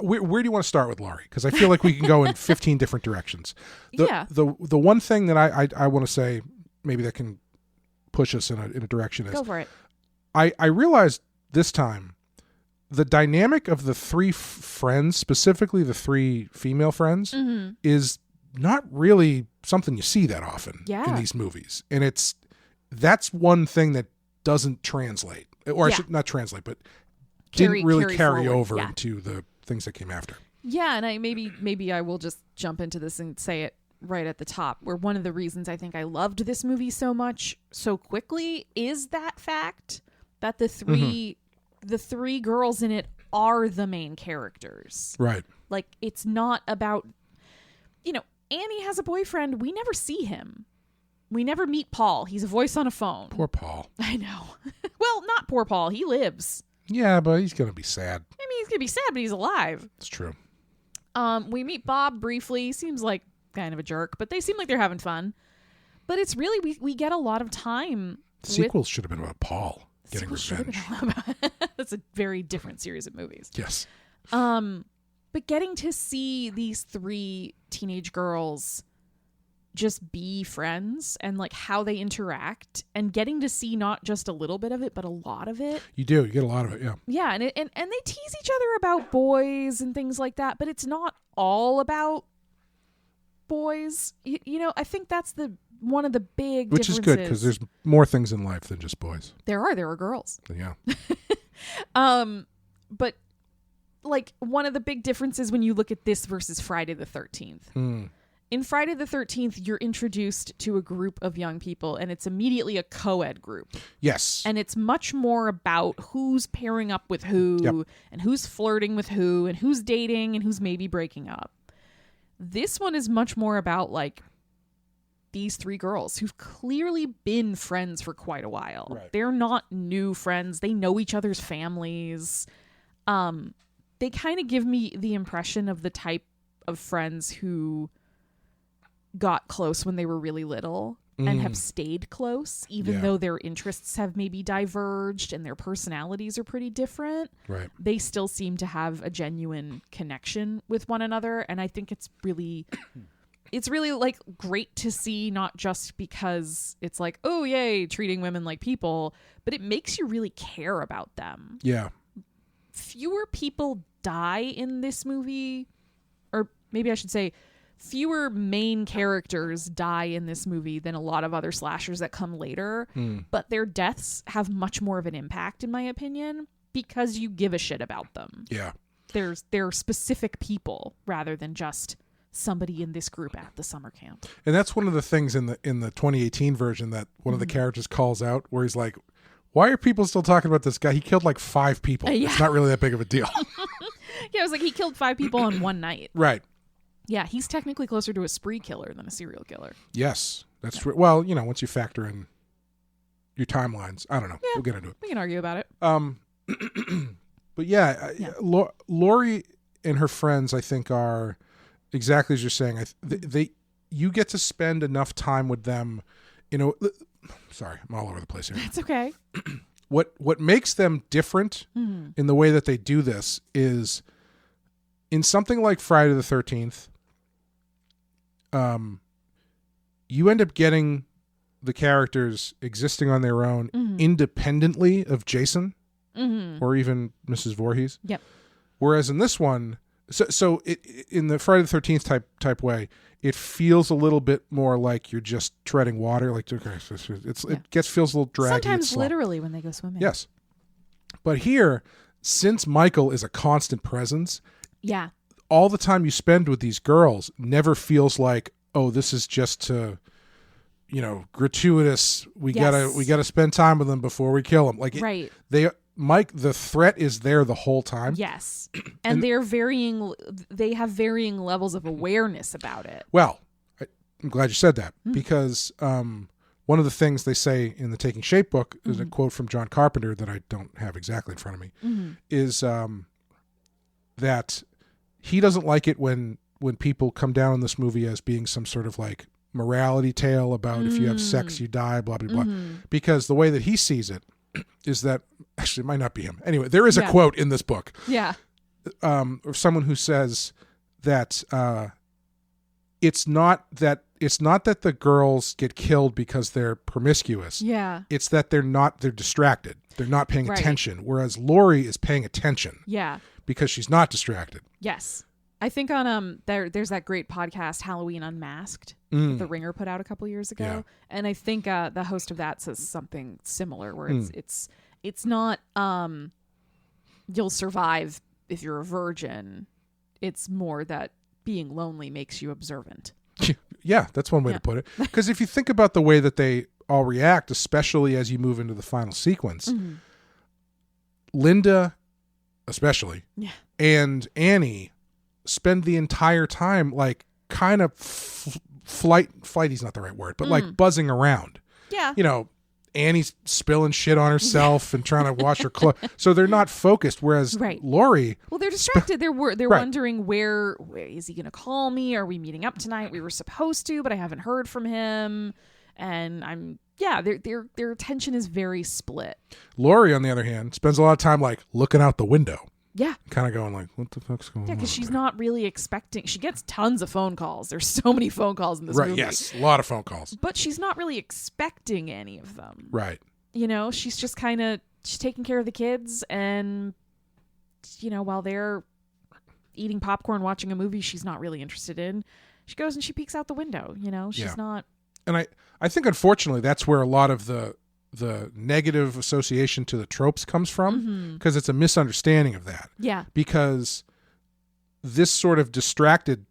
where do you want to start with Laurie? Because I feel like we can go in 15 different directions. The one thing that I want to say, maybe that can push us in a direction, is Go for it. I realized this time the dynamic of the three friends, specifically the three female friends, is not really something you see that often in these movies. And that's one thing that doesn't translate, or I should not translate, but didn't really carry over into the things that came after. Yeah, and maybe I will just jump into this and say it right at the top, where one of the reasons I think I loved this movie so much so quickly is that fact that the three girls in it are the main characters. Right. Like, it's not about, Annie has a boyfriend. We never see him. We never meet Paul. He's a voice on a phone. Poor Paul. I know. Well, not poor Paul. He lives. Yeah, but he's going to be sad. I mean, he's going to be sad, but he's alive. It's true. We meet Bob briefly. He seems like kind of a jerk, but they seem like they're having fun. But it's really, we get a lot of time. Sequels should have been about Paul getting revenge. That's a very different series of movies. Yes. But getting to see these three teenage girls just be friends and like how they interact, and getting to see not just a little bit of it, but a lot of it. You get a lot of it. Yeah. Yeah. And they tease each other about boys and things like that, but it's not all about boys. I think that's one of the big Which differences. is good, because there's more things in life than just boys. There are girls. Yeah. But like, one of the big differences when you look at this versus Friday the 13th. In Friday the 13th, you're introduced to a group of young people, and it's immediately a co-ed group. Yes. And it's much more about who's pairing up with who, and who's flirting with who, and who's dating, and who's maybe breaking up. This one is much more about like these three girls who've clearly been friends for quite a while. Right. They're not new friends. They know each other's families. They kind of give me the impression of the type of friends who got close when they were really little and have stayed close, even though their interests have maybe diverged and their personalities are pretty different. Right. They still seem to have a genuine connection with one another. And I think it's really like great to see, not just because it's like, oh yay, treating women like people, but it makes you really care about them. Yeah. Fewer people die in this movie, or maybe I should say fewer main characters die in this movie than a lot of other slashers that come later, but their deaths have much more of an impact, in my opinion, because you give a shit about them. Yeah. They're specific people rather than just somebody in this group at the summer camp. And that's one of the things in the 2018 version that one of the characters calls out, where he's like, why are people still talking about this guy? He killed like 5 people. It's not really that big of a deal. Yeah, it was like he killed 5 people in one night. Right. Yeah, he's technically closer to a spree killer than a serial killer. Yes, that's true. Well, once you factor in your timelines, I don't know. We'll get into it. We can argue about it. But Laurie and her friends, I think, are exactly as you're saying. You get to spend enough time with them. Sorry, I'm all over the place here. It's okay. What makes them different in the way that they do this is, in something like Friday the 13th, you end up getting the characters existing on their own independently of Jason. or even Mrs. Voorhees. Yep. Whereas in this one, so in the Friday the 13th type way, it feels a little bit more like you're just treading water. Like okay, it feels a little draggy. Sometimes literally when they go swimming. Yes. But here, since Michael is a constant presence, yeah, all the time you spend with these girls never feels like, oh, this is just to, gratuitous. We gotta spend time with them before we kill them. Like right. The threat is there the whole time. Yes, and they have varying levels of awareness about it. Well, I'm glad you said that because one of the things they say in the Taking Shape book is a quote from John Carpenter that I don't have exactly in front of me, is that he doesn't like it when people come down in this movie as being some sort of like morality tale about if you have sex you die, blah blah blah, because the way that he sees it is that actually it might not be him. Anyway, there is a quote in this book, of someone who says that it's not that the girls get killed because they're promiscuous. Yeah. It's that they're distracted. They're not paying attention. Whereas Laurie is paying attention. Yeah. Because she's not distracted. Yes. I think on there's that great podcast Halloween Unmasked that The Ringer put out a couple years ago. Yeah. And I think the host of that says something similar where it's not you'll survive if you're a virgin. It's more that being lonely makes you observant. Yeah, that's one way to put it. Because if you think about the way that they all react, especially as you move into the final sequence, Linda, especially, and Annie spend the entire time like kind of flighty's not the right word, but like buzzing around. Yeah. Annie's spilling shit on herself and trying to wash her clothes. So they're not focused. Whereas Laurie... Well, they're distracted. They're wondering where is he going to call me? Are we meeting up tonight? We were supposed to, but I haven't heard from him. And their attention is very split. Laurie, on the other hand, spends a lot of time like looking out the window. Yeah. Kind of going like, what the fuck's going on? Yeah, because she's not really expecting... She gets tons of phone calls. There's so many phone calls in this movie. Right, yes. A lot of phone calls. But she's not really expecting any of them. Right. She's just she's taking care of the kids and, while they're eating popcorn, watching a movie she's not really interested in, she goes and she peeks out the window, She's not... And I think, unfortunately, that's where a lot of the negative association to the tropes comes from, because it's a misunderstanding of that. Yeah. Because this sort of distracted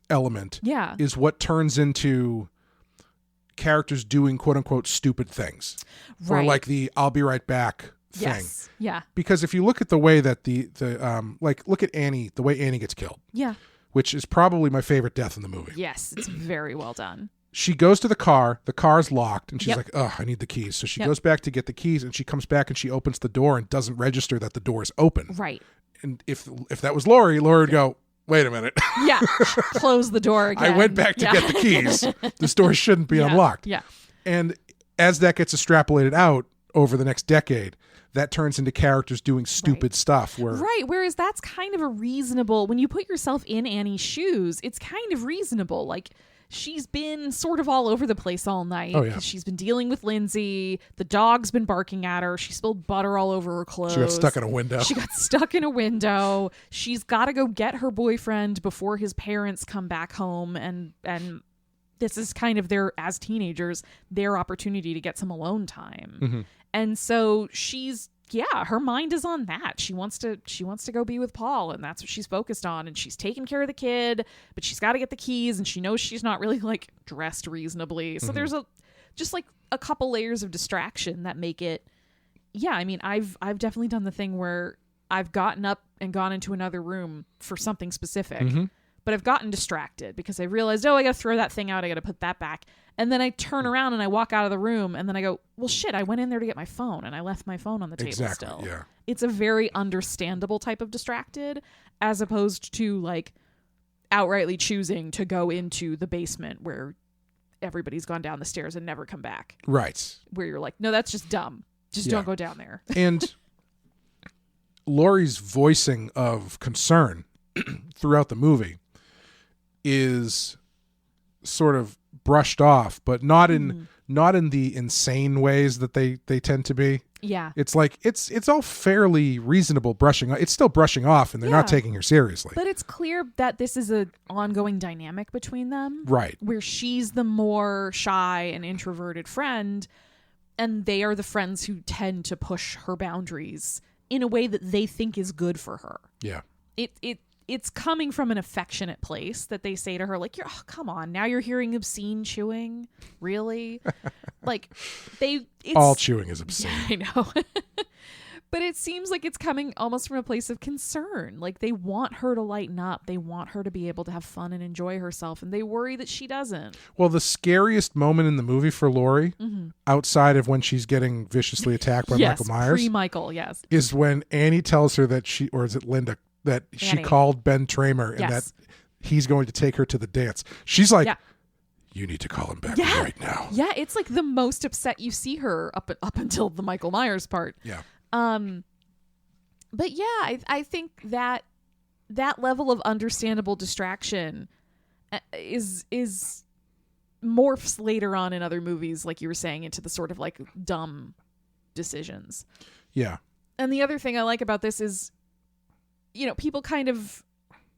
element is what turns into characters doing quote unquote stupid things. Right. Or like the I'll be right back thing. Yes. Yeah. Because if you look at the way that look at Annie, the way Annie gets killed. Yeah. Which is probably my favorite death in the movie. Yes, it's very well done. She goes to the car's locked, and she's like, oh, I need the keys. So she goes back to get the keys, and she comes back and she opens the door and doesn't register that the door is open. Right. And if that was Laurie would go, wait a minute. Yeah. Close the door again. I went back to get the keys. This door shouldn't be unlocked. Yeah. And as that gets extrapolated out over the next decade, that turns into characters doing stupid stuff. Whereas that's kind of a reasonable... When you put yourself in Annie's shoes, it's kind of reasonable. Like... She's been sort of all over the place all night. Oh, yeah. She's been dealing with Lindsay. The dog's been barking at her. She spilled butter all over her clothes. She got stuck in a window. She's got to go get her boyfriend before his parents come back home. And this is kind of as teenagers, their opportunity to get some alone time. Mm-hmm. And so her mind is on that. She wants to go be with Paul, and that's what she's focused on. And she's taking care of the kid, but she's got to get the keys, and she knows she's not really like dressed reasonably. So there's a couple layers of distraction that make it. Yeah, I mean, I've definitely done the thing where I've gotten up and gone into another room for something specific, but I've gotten distracted because I realized, I got to throw that thing out. I got to put that back. And then I turn around and I walk out of the room, and then I go, well, shit, I went in there to get my phone and I left my phone on the table still. Yeah. It's a very understandable type of distracted, as opposed to like outrightly choosing to go into the basement where everybody's gone down the stairs and never come back. Right. Where you're like, no, that's just dumb. Just don't go down there. And Laurie's voicing of concern throughout the movie is sort of brushed off, but not in the insane ways that they tend to be. Yeah. It's like it's all fairly reasonable brushing. It's still brushing off, and they're not Yeah. taking her seriously. But it's clear that this is an ongoing dynamic between them. Right. Where she's the more shy and introverted friend, and they are the friends who tend to push her boundaries in a way that they think is good for her. Yeah. It's coming from an affectionate place that they say to her, like, "Oh, come on, now you're hearing obscene chewing? Really?" Like, All chewing is obscene. I know. But it seems like it's coming almost from a place of concern. Like, they want her to lighten up. They want her to be able to have fun and enjoy herself, and they worry that she doesn't. Well, the scariest moment in the movie for Laurie, outside of when she's getting viciously attacked by Yes, Michael Myers, pre-Michael, yes. is when Annie tells her that or is it Linda, that she Annie. called Ben Tramer and Yes. that he's going to take her to the dance. She's like, Yeah. you need to call him back Yeah. right now. Yeah, it's like the most upset you see her up until the Michael Myers part. Yeah. But yeah, I think that level of understandable distraction is morphs later on in other movies, like you were saying, into the sort of like dumb decisions. Yeah. And the other thing I like about this is, you know, people kind of,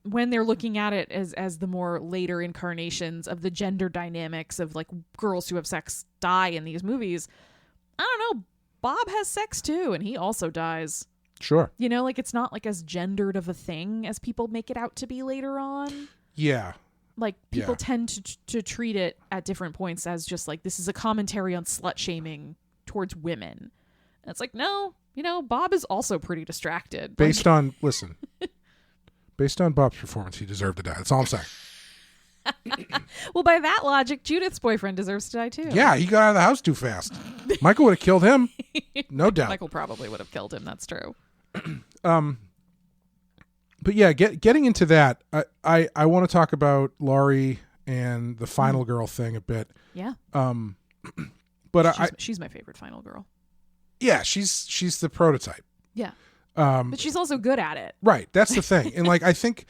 when they're looking at it as the more later incarnations of the gender dynamics of like girls who have sex die in these movies, I don't know, Bob has sex too, and he also dies. Sure. You know, like it's not like as gendered of a thing as people make it out to be later on. Yeah. Like people Yeah. tend to treat it at different points as just like, this is a commentary on slut shaming towards women. And it's like, no, you know, Bob is also pretty distracted. Based on Bob's performance, he deserved to die. That's all I'm saying. Well, by that logic, Judith's boyfriend deserves to die too. Yeah, he got out of the house too fast. Michael would have killed him. No doubt. Michael probably would have killed him. That's true. But yeah, getting into that, I want to talk about Laurie and the final girl thing a bit. Yeah. But She's my favorite final girl. yeah, she's the prototype. Yeah. But she's also good at it. Right. That's the thing. And like, I think,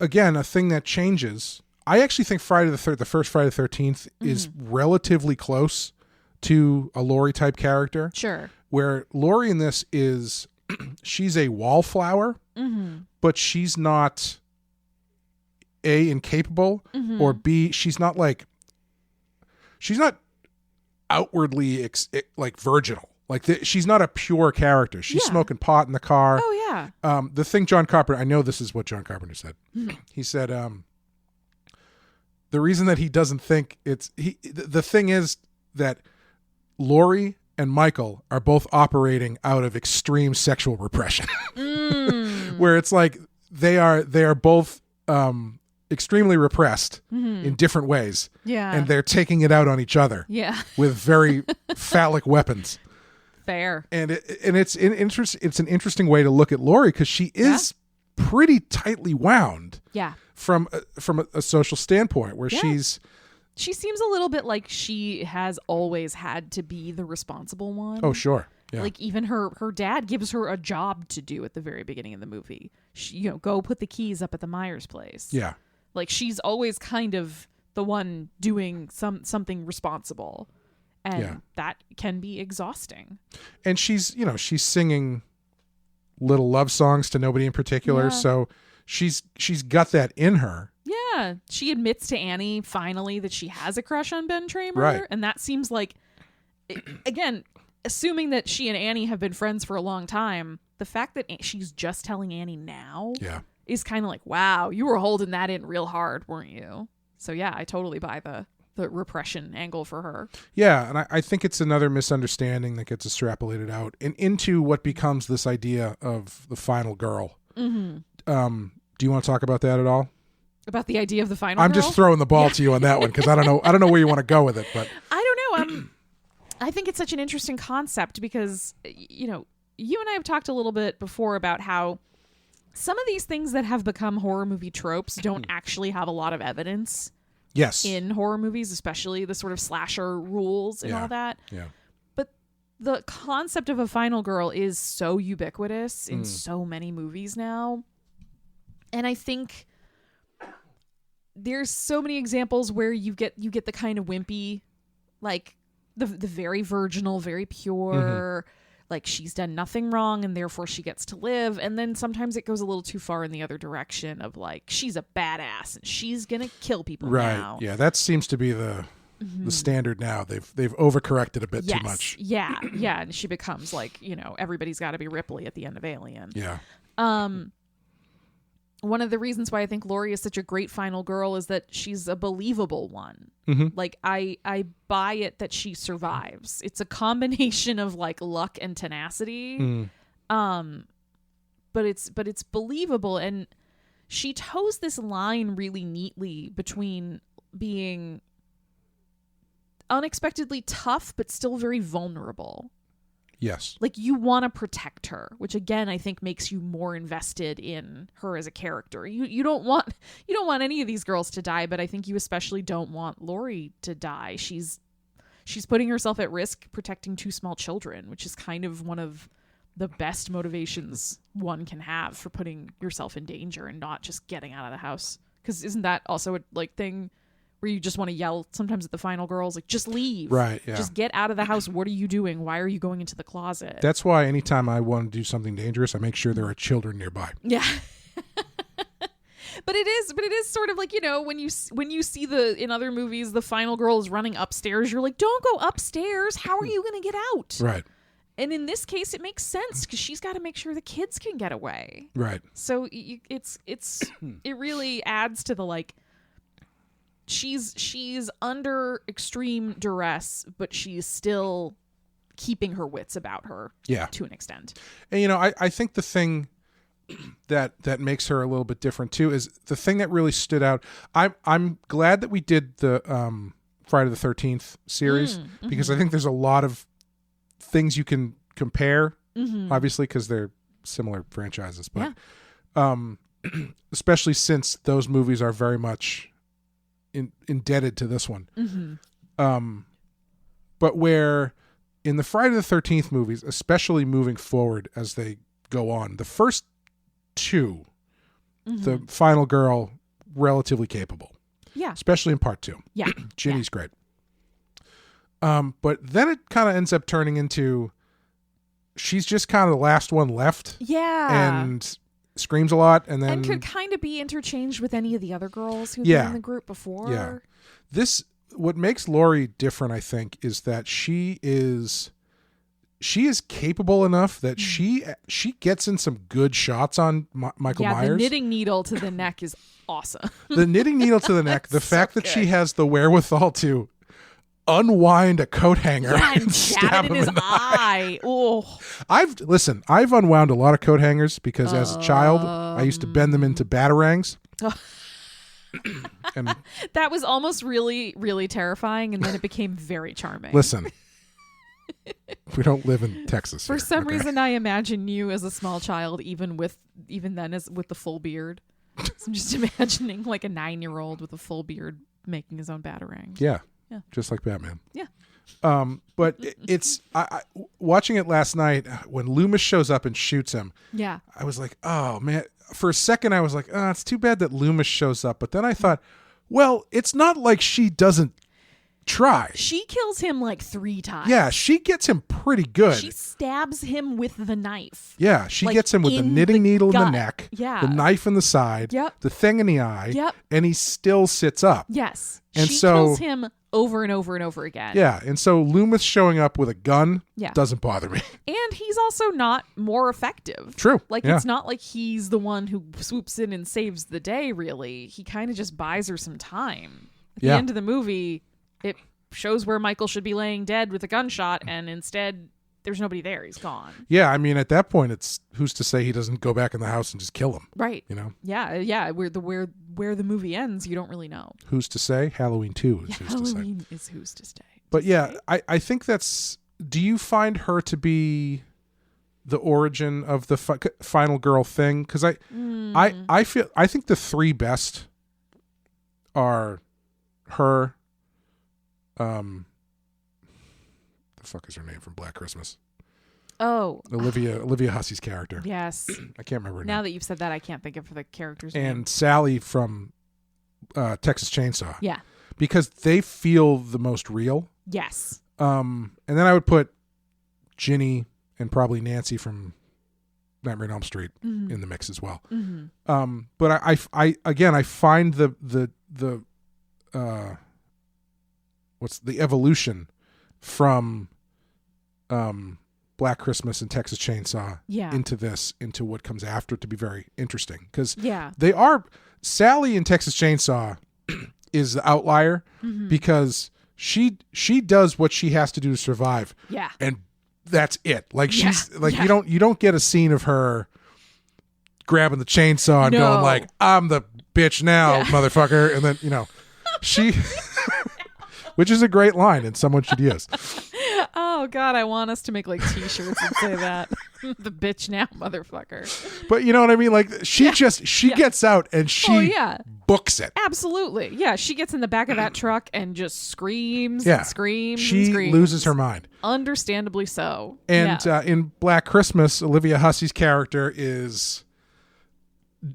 again, a thing that changes, I actually think the first Friday the 13th is relatively close to a Laurie type character. Sure. Where Laurie in this is, she's a wallflower, but she's not A, incapable, or B, she's not outwardly like virginal. Like she's not a pure character. She's Yeah. smoking pot in the car. Oh yeah. The thing John Carpenter, I know this is what John Carpenter said. He said, the reason that he doesn't think the thing is that Laurie and Michael are both operating out of extreme sexual repression, where it's like they are both extremely repressed in different ways, Yeah. and they're taking it out on each other Yeah. with very phallic weapons. Fair. And it's an interesting way to look at Laurie, because she is pretty tightly wound Yeah. from a social standpoint, where Yeah. she seems a little bit like she has always had to be the responsible one. oh sure, yeah, Like even her dad gives her a job to do at the very beginning of the movie. She, go put the keys up at the Myers place. yeah, Like she's always kind of the one doing something responsible. And that can be exhausting. and she's singing little love songs to nobody in particular, Yeah. so she's got that in her. Yeah. She admits to Annie finally that she has a crush on Ben Tramer. Right. And that seems like, again, assuming that she and Annie have been friends for a long time, the fact that she's just telling Annie now Yeah. is kind of like, wow, you were holding that in real hard, weren't you? So yeah, I totally buy the repression angle for her. Yeah, and I think it's another misunderstanding that gets extrapolated out and into what becomes this idea of the final girl. Do you want to talk about that at all? About the idea of the final I'm girl? just throwing the ball to you on that one, because I don't know where you want to go with it, but I don't know. I think it's such an interesting concept because, you and I have talked a little bit before about how some of these things that have become horror movie tropes don't actually have a lot of evidence yes, in horror movies, especially the sort of slasher rules and all that. Yeah. But the concept of a final girl is so ubiquitous in so many movies now. And I think there's so many examples where you get the kind of wimpy, like the very virginal, very pure, like she's done nothing wrong and therefore she gets to live. And then sometimes it goes a little too far in the other direction of like she's a badass and she's gonna kill people now. Yeah, that seems to be the standard now. They've overcorrected a bit too much. Yeah, and she becomes like, everybody's got to be Ripley at the end of Alien. Yeah. One of the reasons why I think Laurie is such a great final girl is that she's a believable one. Like I buy it that she survives. It's a combination of like luck and tenacity. But it's believable, and she toes this line really neatly between being unexpectedly tough but still very vulnerable. Yes. Like you want to protect her, which again I think makes you more invested in her as a character. You don't want any of these girls to die, but I think you especially don't want Laurie to die. She's putting herself at risk protecting 2 small children, which is kind of one of the best motivations one can have for putting yourself in danger and not just getting out of the house. Because isn't that also a like thing where you just want to yell sometimes at the final girls, like, just leave. Right, yeah. Just get out of the house. What are you doing? Why are you going into the closet? That's why anytime I want to do something dangerous, I make sure there are children nearby. Yeah. But it is sort of like, when you see in other movies, the final girl is running upstairs, you're like, don't go upstairs. How are you going to get out? Right. And in this case, it makes sense because she's got to make sure the kids can get away. Right. So it really adds to the like, she's under extreme duress, but she's still keeping her wits about her. Yeah. To an extent. And I think the thing that makes her a little bit different too is the thing that really stood out. I'm glad that we did the Friday the 13th series because I think there's a lot of things you can compare, obviously because they're similar franchises, but especially since those movies are very much indebted to this one. But where in the Friday the 13th movies, especially moving forward as they go on, the first 2, the final girl, relatively capable. Yeah. Especially in part 2. Yeah. Ginny's great. But then it kind of ends up turning into she's just kind of the last one left. Yeah. And screams a lot and then and could kind of be interchanged with any of the other girls who've been in the group before. Yeah. What makes Laurie different, I think, is that she is capable enough that she gets in some good shots on Michael Myers. The knitting needle to the neck is awesome. The knitting needle to the neck, the fact that she has the wherewithal to unwind a coat hanger and stab him in his eye. Oh, I've unwound a lot of coat hangers because as a child I used to bend them into batarangs. And that was almost really, really terrifying, and then it became very charming. Listen, we don't live in Texas. For some reason, I imagine you as a small child, even then with the full beard. So I'm just imagining like a 9-year-old with a full beard making his own batarang. Yeah. Just like Batman. Yeah. But it's I watching it last night when Loomis shows up and shoots him. Yeah. I was like, oh man. For a second, I was like, oh, it's too bad that Loomis shows up. But then I thought, well, it's not like she doesn't try. She kills him like 3 times. Yeah, she gets him pretty good. She stabs him with the knife. Yeah, she gets him with the knitting needle in the neck, the knife in the side, the thing in the eye, and he still sits up. Yes. And she kills him over and over and over again. Yeah, and so Loomis showing up with a gun doesn't bother me. And he's also not more effective. True. Like, it's not like he's the one who swoops in and saves the day, really. He kind of just buys her some time. At the end of the movie, it shows where Michael should be laying dead with a gunshot, and instead there's nobody there. He's gone. Yeah, I mean, at that point, it's who's to say he doesn't go back in the house and just kill him? Right. You know? Yeah. Where the movie ends, you don't really know. Who's to say? Halloween 2 is who's to say. Halloween is who's to stay. But yeah, I think that's... Do you find her to be the origin of the final girl thing? Because I think the 3 best are her... the fuck is her name from Black Christmas? Oh, Olivia Hussey's character. Yes, I can't remember her name. Now that you've said that, I can't think of the character's and name. And Sally from Texas Chainsaw. Yeah, because they feel the most real. Yes. And then I would put Ginny and probably Nancy from Nightmare on Elm Street in the mix as well. But I find the what's the evolution from Black Christmas and Texas Chainsaw into what comes after to be very interesting, because they are Sally in Texas Chainsaw is the outlier because she does what she has to do to survive. Yeah. And that's it. Like she's like you don't get a scene of her grabbing the chainsaw and going like, I'm the bitch now, motherfucker. And then, she which is a great line and someone should use. Oh God, I want us to make like t-shirts and say that. The bitch now, motherfucker. But you know what I mean? Like she gets out and she books it. Absolutely. Yeah. She gets in the back of that truck and just screams and screams. She loses her mind. Understandably so. And in Black Christmas, Olivia Hussey's character is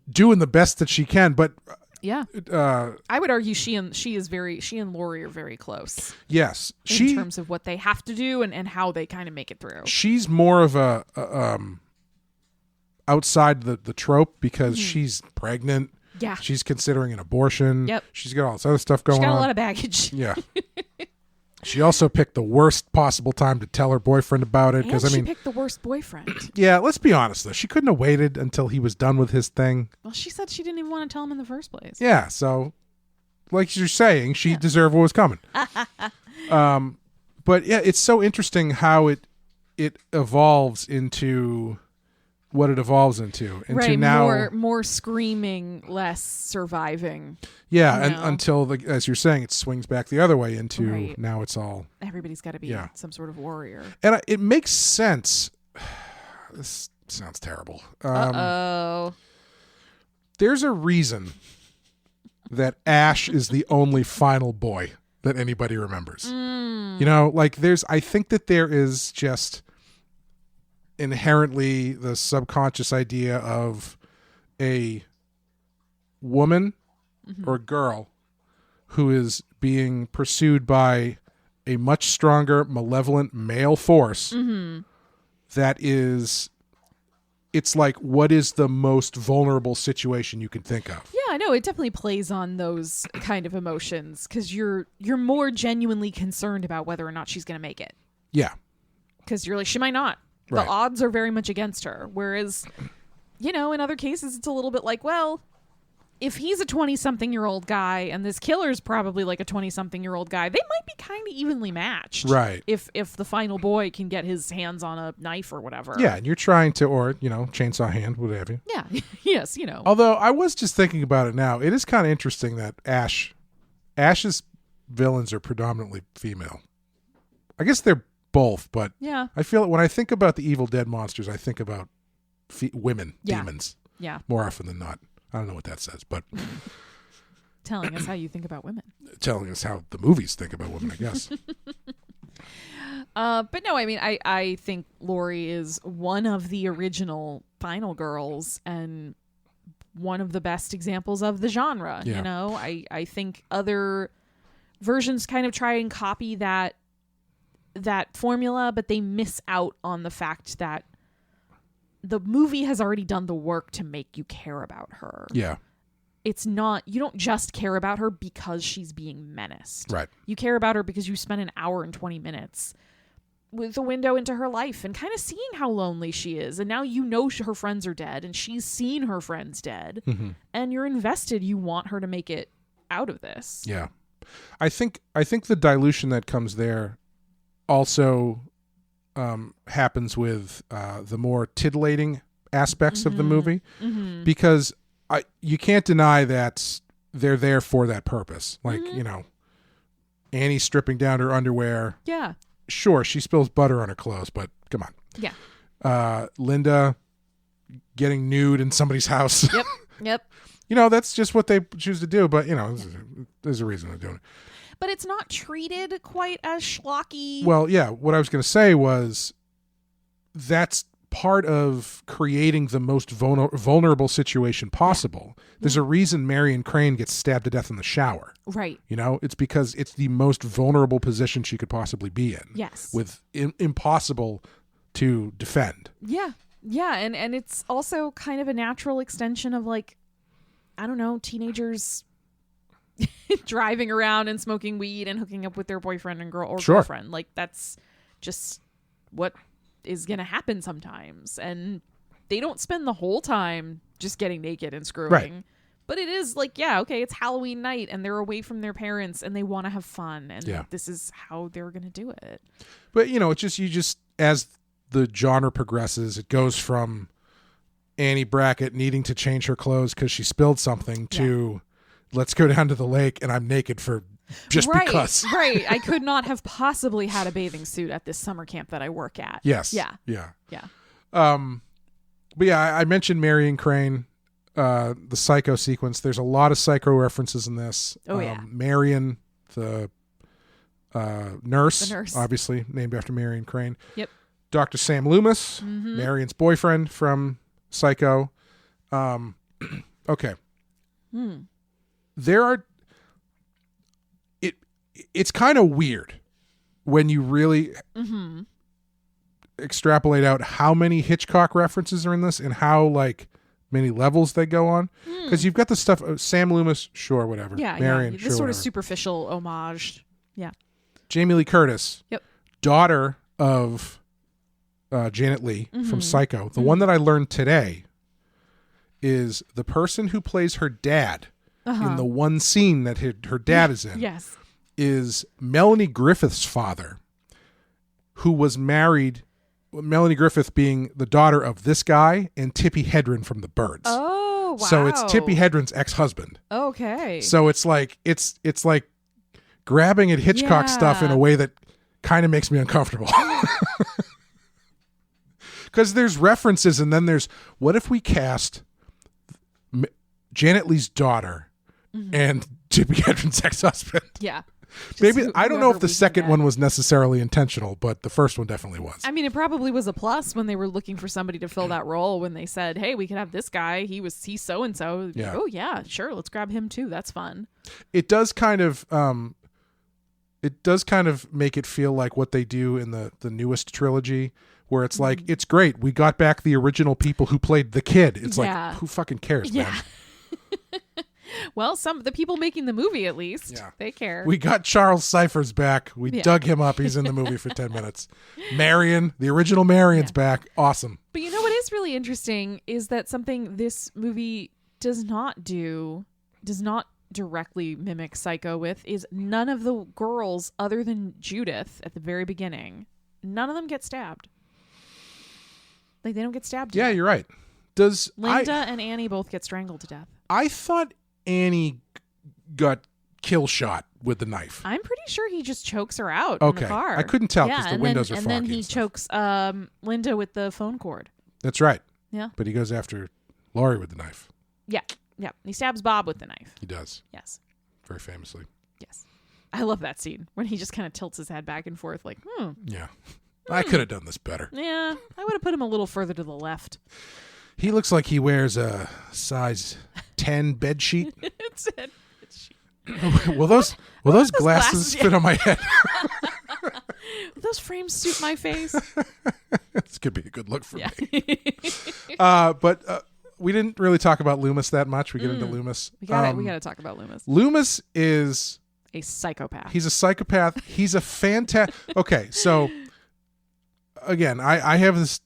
doing the best that she can, but I would argue she and Laurie are very close. Yes. In terms of what they have to do and how they kind of make it through. She's more of a outside the trope because she's pregnant. Yeah. She's considering an abortion. Yep. She's got all this other stuff going on. She's got a lot of baggage. Yeah. She also picked the worst possible time to tell her boyfriend about it. And she picked the worst boyfriend. Yeah, let's be honest, though. She couldn't have waited until he was done with his thing. Well, she said she didn't even want to tell him in the first place. Yeah, so like you're saying, she deserved what was coming. But yeah, it's so interesting how it evolves into what it evolves into. Right, now, more screaming, less surviving. Yeah, and until, as you're saying, it swings back the other way into now it's all... Everybody's got to be some sort of warrior. And it makes sense. This sounds terrible. There's a reason that Ash is the only final boy that anybody remembers. I think that there is just inherently the subconscious idea of a woman or girl who is being pursued by a much stronger, malevolent male force that is, it's like, what is the most vulnerable situation you can think of? Yeah, I know. It definitely plays on those kind of emotions because you're more genuinely concerned about whether or not she's going to make it. Yeah. Because you're like, she might not. The odds are very much against her. Whereas, in other cases, it's a little bit like, well, if he's a 20-something-year-old guy and this killer's probably like a 20-something-year-old guy, they might be kind of evenly matched. Right. If the final boy can get his hands on a knife or whatever. Yeah, and you're trying to, or, chainsaw hand, whatever. Yeah. Yes, Although I was just thinking about it now, it is kind of interesting that Ash's villains are predominantly female. I guess they're both, but I feel when I think about the Evil Dead monsters, I think about women, demons, more often than not. I don't know what that says, but telling us how you think about women, telling us how the movies think about women, I guess. But no, I mean, I think Laurie is one of the original final girls and one of the best examples of the genre. I think other versions kind of try and copy that formula, but they miss out on the fact that the movie has already done the work to make you care about her. Yeah. It's not, you don't just care about her because she's being menaced. Right. You care about her because you spent an hour and 20 minutes with a window into her life and kind of seeing how lonely she is. And now her friends are dead and she's seen her friends dead and you're invested. You want her to make it out of this. Yeah. I think the dilution that comes there also happens with the more titillating aspects of the movie because you can't deny that they're there for that purpose. Like, Annie stripping down her underwear. Yeah. Sure, she spills butter on her clothes, but come on. Yeah. Linda getting nude in somebody's house. Yep. That's just what they choose to do, but, there's a reason they're doing it. But it's not treated quite as schlocky. Well, yeah. What I was going to say was that's part of creating the most vulnerable situation possible. Yeah. There's a reason Marion Crane gets stabbed to death in the shower. Right. It's because it's the most vulnerable position she could possibly be in. Yes. With impossible to defend. Yeah. Yeah. And it's also kind of a natural extension of like, I don't know, teenagers driving around and smoking weed and hooking up with their boyfriend and girlfriend. Like that's just what is going to happen sometimes. And they don't spend the whole time just getting naked and screwing. Right. But it is like, yeah, okay, it's Halloween night and they're away from their parents and they want to have fun. And this is how they're going to do it. But, it's just as the genre progresses, it goes from Annie Brackett needing to change her clothes because she spilled something to let's go down to the lake and I'm naked for just because. Right. I could not have possibly had a bathing suit at this summer camp that I work at. Yes. Yeah. Yeah. Yeah. But yeah, I mentioned Marion Crane, the Psycho sequence. There's a lot of Psycho references in this. Oh, yeah. Marion, the nurse, The nurse. obviously named after Marion Crane. Yep. Dr. Sam Loomis, Marion's boyfriend from Psycho. Okay. There are... It's kind of weird when you really extrapolate out how many Hitchcock references are in this and how like many levels they go on. Because you've got the stuff of Sam Loomis, sure, whatever. Yeah. Marion, This sure, sort of whatever. superficial homage. Yeah. Jamie Lee Curtis, Yep. daughter of Janet Leigh from Psycho. The one that I learned today is the person who plays her dad in the one scene that her dad is in. Yes. Is Melanie Griffith's father, who was married, Melanie Griffith being the daughter of this guy and Tippi Hedren from The Birds. Oh, wow. So it's Tippi Hedren's ex-husband. Okay. So it's like it's like grabbing at Hitchcock stuff in a way that kind of makes me uncomfortable. Because there's references and then there's, what if we cast Janet Leigh's daughter and Tippi Hedren's ex-husband? Yeah. Maybe I don't know if the whoever we can second get. one was necessarily intentional, but the first one definitely was. I mean, it probably was a plus when they were looking for somebody to fill that role. When they said, "Hey, we could have this guy. He's so and so." Yeah. Oh yeah, sure. Let's grab him too. That's fun. It does kind of make it feel like what they do in the newest trilogy, where it's like, it's great. We got back the original people who played the kid. It's like, who fucking cares, man? Well, the people making the movie, at least, they care. We got Charles Cyphers back. We dug him up. He's in the movie for 10 minutes. Marion, the original Marion's back. Awesome. But you know what is really interesting is that something this movie does not directly mimic Psycho with is none of the girls other than Judith at the very beginning, none of them get stabbed. Like, they don't get stabbed. Yeah, you're right. Does Linda and Annie both get strangled to death? I thought Annie got kill shot with the knife. I'm pretty sure he just chokes her out in the car. I couldn't tell because the windows are foggy. And then he chokes Linda with the phone cord. That's right. Yeah. But he goes after Laurie with the knife. Yeah. Yeah. He stabs Bob with the knife. He does. Yes. Very famously. Yes. I love that scene when he just kind of tilts his head back and forth like, Yeah. I could have done this better. Yeah. I would have put him a little further to the left. He looks like he wears a size 10 bed sheet. Will those glasses fit on my head? Will those frames suit my face? This could be a good look for me. But we didn't really talk about Loomis that much. We get into Loomis. We gotta talk about Loomis. Loomis is a psychopath. He's a psychopath. He's a fantastic. Okay, so again, I have this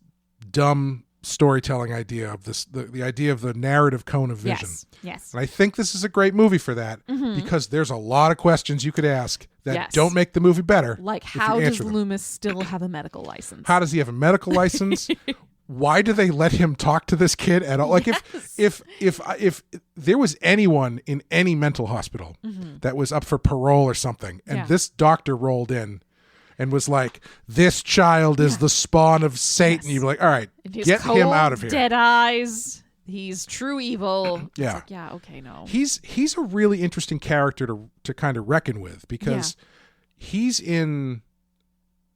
dumb storytelling idea of this, the idea of the narrative cone of vision. Yes. And I think this is a great movie for that because there's a lot of questions you could ask that don't make the movie better. Like, how does Loomis still have a medical license? How does he have a medical license? Why do they let him talk to this kid at all? Like, if there was anyone in any mental hospital that was up for parole or something, and this doctor rolled in and was like, this child is the spawn of Satan, you'd be like, all right, get him out of here. Dead eyes. He's true evil. Yeah. Like, yeah, okay, no. He's a really interesting character to kind of reckon with because he's in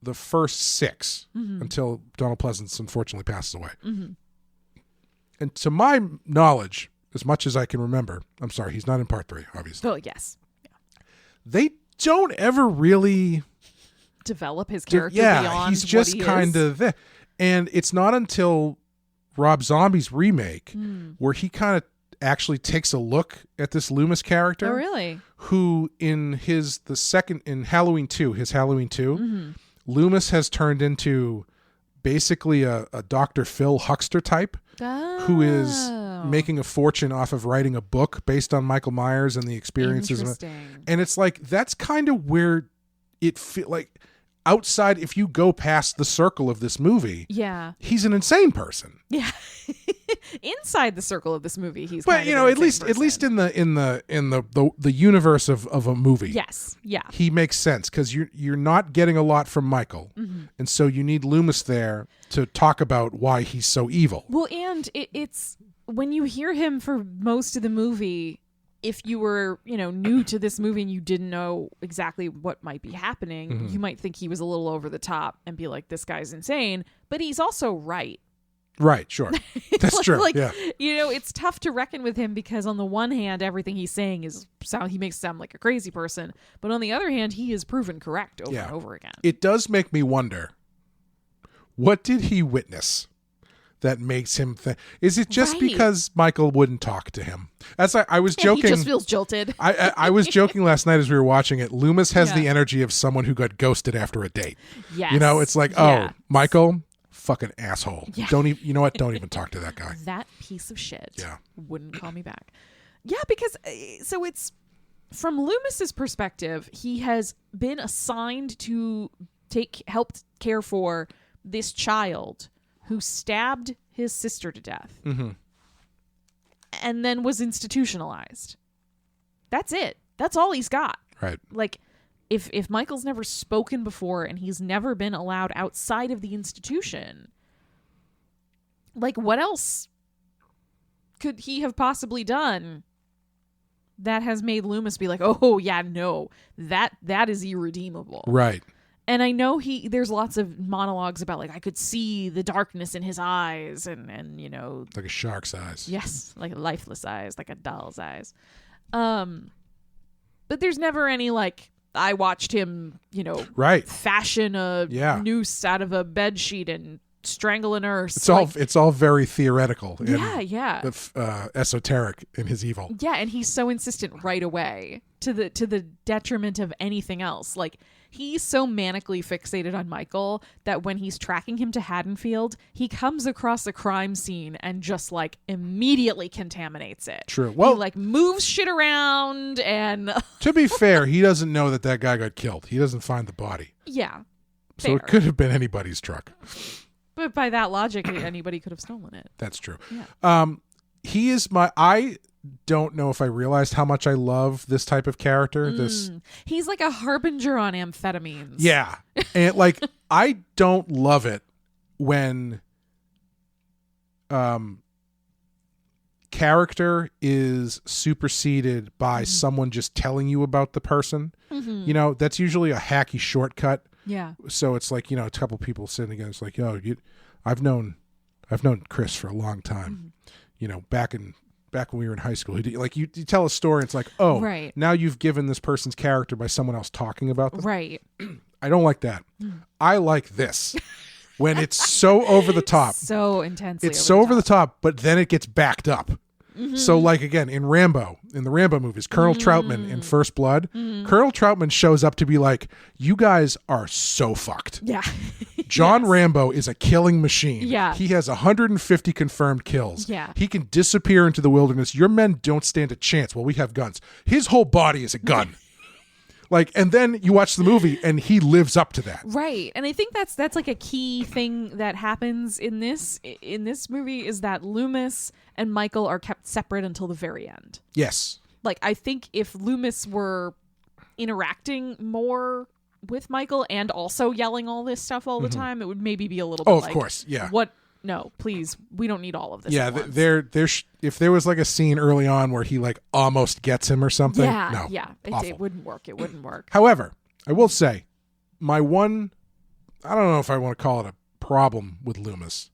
the first 6 until Donald Pleasance unfortunately passes away. And to my knowledge, as much as I can remember, I'm sorry, he's not in part 3, obviously. Oh, yes. Yeah. They don't ever really develop his character beyond he's just what he kind is. of there. And it's not until Rob Zombie's remake where he kind of actually takes a look at this Loomis character. Oh, really? Who in in Halloween 2, Loomis has turned into basically a Dr. Phil Huckster type who is making a fortune off of writing a book based on Michael Myers and the experiences. And it's like, that's kind of where it feel like outside, if you go past the circle of this movie, he's an insane person. Yeah. Inside the circle of this movie, he's but kind you of know, an at least insane person. in the universe of a movie. Yes. Yeah. He makes sense because you're not getting a lot from Michael. And so you need Loomis there to talk about why he's so evil. Well, and it's when you hear him for most of the movie, if you were, new to this movie and you didn't know exactly what might be happening, you might think he was a little over the top and be like, this guy's insane, but he's also right. Right, sure. That's true. Yeah. It's tough to reckon with him because on the one hand, everything he's saying he makes it sound like a crazy person, but on the other hand, he is proven correct over and over again. It does make me wonder, what did he witness that makes him think? Is it just because Michael wouldn't talk to him? I was joking. He just feels jilted. I was joking last night as we were watching it. Loomis has the energy of someone who got ghosted after a date. Yes. It's like, oh, Michael, fucking asshole. Yeah. Don't even, you know what? Don't even talk to that guy. That piece of shit. Yeah. Wouldn't call me back. Yeah, because so it's from Loomis's perspective, he has been assigned to help care for this child who stabbed his sister to death and then was institutionalized. That's it. That's all he's got. Right. Like, if Michael's never spoken before and he's never been allowed outside of the institution, like, what else could he have possibly done that has made Loomis be like, oh, yeah, no, that is irredeemable. Right. And I know there's lots of monologues about, like, I could see the darkness in his eyes and like a shark's eyes. Yes, like lifeless eyes, like a doll's eyes. But there's never any, like, I watched him, fashion a noose out of a bed sheet and strangle a nurse. It's all very theoretical. Yeah. Esoteric in his evil. Yeah, and he's so insistent right away to the detriment of anything else. Like, he's so manically fixated on Michael that when he's tracking him to Haddonfield, he comes across a crime scene and just, like, immediately contaminates it. True. Well, he, like, moves shit around and... To be fair, he doesn't know that guy got killed. He doesn't find the body. Yeah. So fair. it could have been anybody's truck. But by that logic, anybody could have stolen it. That's true. Yeah. He is I don't know if I realized how much I love this type of character. He's like a harbinger on amphetamines. Yeah. And like, I don't love it when character is superseded by someone just telling you about the person. That's usually a hacky shortcut. Yeah. So it's like, a couple people sitting together. It's like, I've known Chris for a long time. Back when we were in high school, you tell a story. And it's like, oh, right. Now you've given this person's character by someone else talking about them. Right. I don't like that. I like this when it's so over the top, so intensely. It's so over the top, but then it gets backed up. So, like, again, in the Rambo movies, Colonel Troutman in First Blood, Colonel Troutman shows up to be like, you guys are so fucked. Yeah. John Rambo is a killing machine. Yeah. He has 150 confirmed kills. Yeah. He can disappear into the wilderness. Your men don't stand a chance. Well, we have guns. His whole body is a gun. Like, and then you watch the movie and he lives up to that. Right. And I think that's like a key thing that happens in this movie is that Loomis and Michael are kept separate until the very end. Yes. Like, I think if Loomis were interacting more with Michael and also yelling all this stuff all the time, it would maybe be a little bit of course. Yeah. What? No, please. We don't need all of this. Yeah. If there was like a scene early on where he like almost gets him or something. Yeah. No. Yeah. It wouldn't work. It wouldn't work. However, I will say my one, I don't know if I want to call it a problem with Loomis,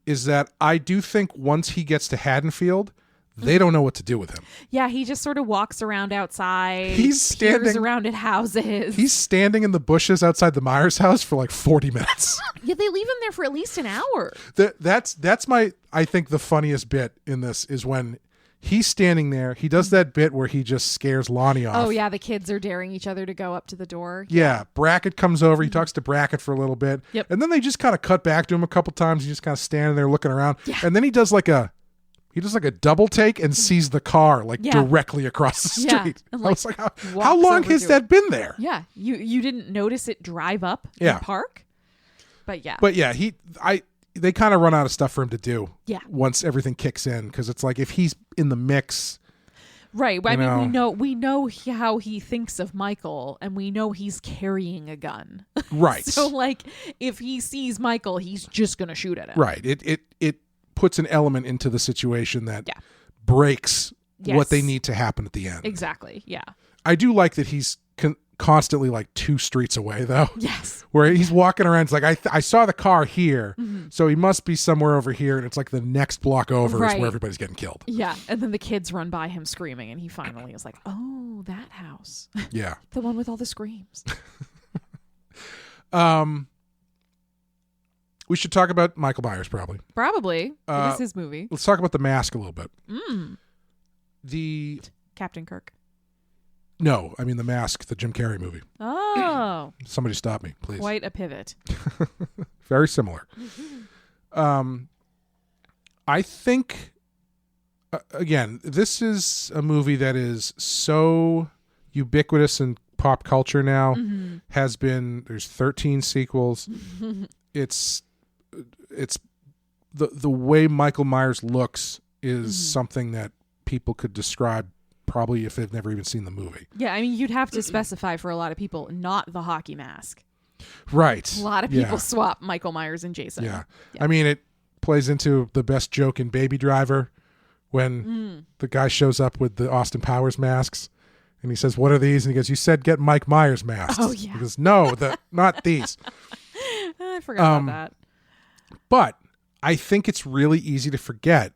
is that I do think once he gets to Haddonfield, they don't know what to do with him. Yeah, he just sort of walks around outside. He's peers standing around at houses. He's standing in the bushes outside the Myers house for like 40 minutes. Yeah, they leave him there for at least an hour. That's my, I think the funniest bit in this is when he's standing there. He does that bit where he just scares Lonnie off. Oh, yeah, the kids are daring each other to go up to the door. Yeah, Brackett comes over. He talks to Brackett for a little bit. Yep. And then they just kind of cut back to him a couple times. He's just kind of standing there looking around. Yeah. And then he does like a double take and sees the car like directly across the street. Yeah. I And, was like, how walks long over has to that it. been there? Yeah, you didn't notice it drive up Yeah. and park? But yeah. But yeah, they kind of run out of stuff for him to do. Yeah. Once everything kicks in, because it's like if he's in the mix. Right. I mean, know. we know how he thinks of Michael, and we know he's carrying a gun. Right. So, like, if he sees Michael, he's just gonna shoot at him. Right. It puts an element into the situation that Yeah. breaks Yes. what they need to happen at the end. Exactly. Yeah. I do like that he's constantly like 2 streets away though. Yes. Where he's walking around. It's like, I saw the car here, Mm-hmm. so he must be somewhere over here. And it's like the next block over is Right. where everybody's getting killed. Yeah. And then the kids run by him screaming, and he finally is like, "Oh, that house, Yeah. the one with all the screams." We should talk about Michael Myers probably. Probably. It is his movie. Let's talk about The Mask a little bit. Captain Kirk. No, I mean The Mask, the Jim Carrey movie. Oh, Somebody stop me, please. quite a pivot. Very similar. I think, again, this is a movie that is so ubiquitous in pop culture now. Has been, there's 13 sequels. It's the way Michael Myers looks is something that people could describe probably if they've never even seen the movie. Yeah, I mean, you'd have to specify for a lot of people, not the hockey mask. Right. A lot of people swap Michael Myers and Jason. Yeah. I mean, it plays into the best joke in Baby Driver when the guy shows up with the Austin Powers masks and he says, "What are these?" And he goes, "You said get Mike Myers masks." Oh, yeah. He goes, "No, not these." I forgot about that. But I think it's really easy to forget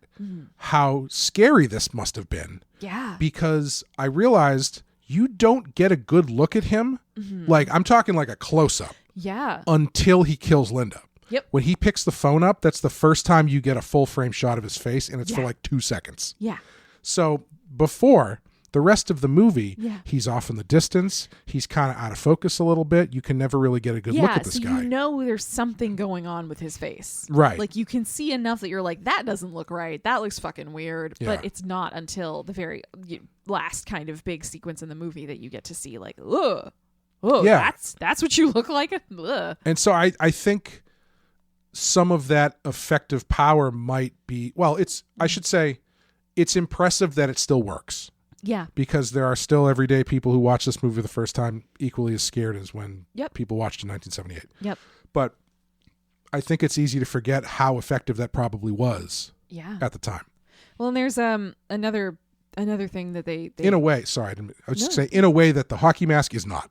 how scary this must have been. Yeah. Because I realized you don't get a good look at him. Like, I'm talking like a close-up. Yeah. Until he kills Linda. Yep. When he picks the phone up, that's the first time you get a full-frame shot of his face, and it's for Yeah. like 2 seconds. Yeah. So before, the rest of the movie, Yeah. he's off in the distance. He's kind of out of focus a little bit. You can never really get a good look at this so guy. you know there's something going on with his face. Right. Like, you can see enough that you're like, that doesn't look right. That looks fucking weird. Yeah. But it's not until the very last kind of big sequence in the movie that you get to see, like, ugh. Oh, Yeah. that's what you look like? Ugh. And so I think some of that effective power might be, well, I should say, it's impressive that it still works. Yeah. Because there are still everyday people who watch this movie for the first time equally as scared as when Yep. people watched in 1978. Yep. But I think it's easy to forget how effective that probably was Yeah. at the time. Well, and there's another thing that they In a way, sorry, I was just No. saying, in a way that the hockey mask is not.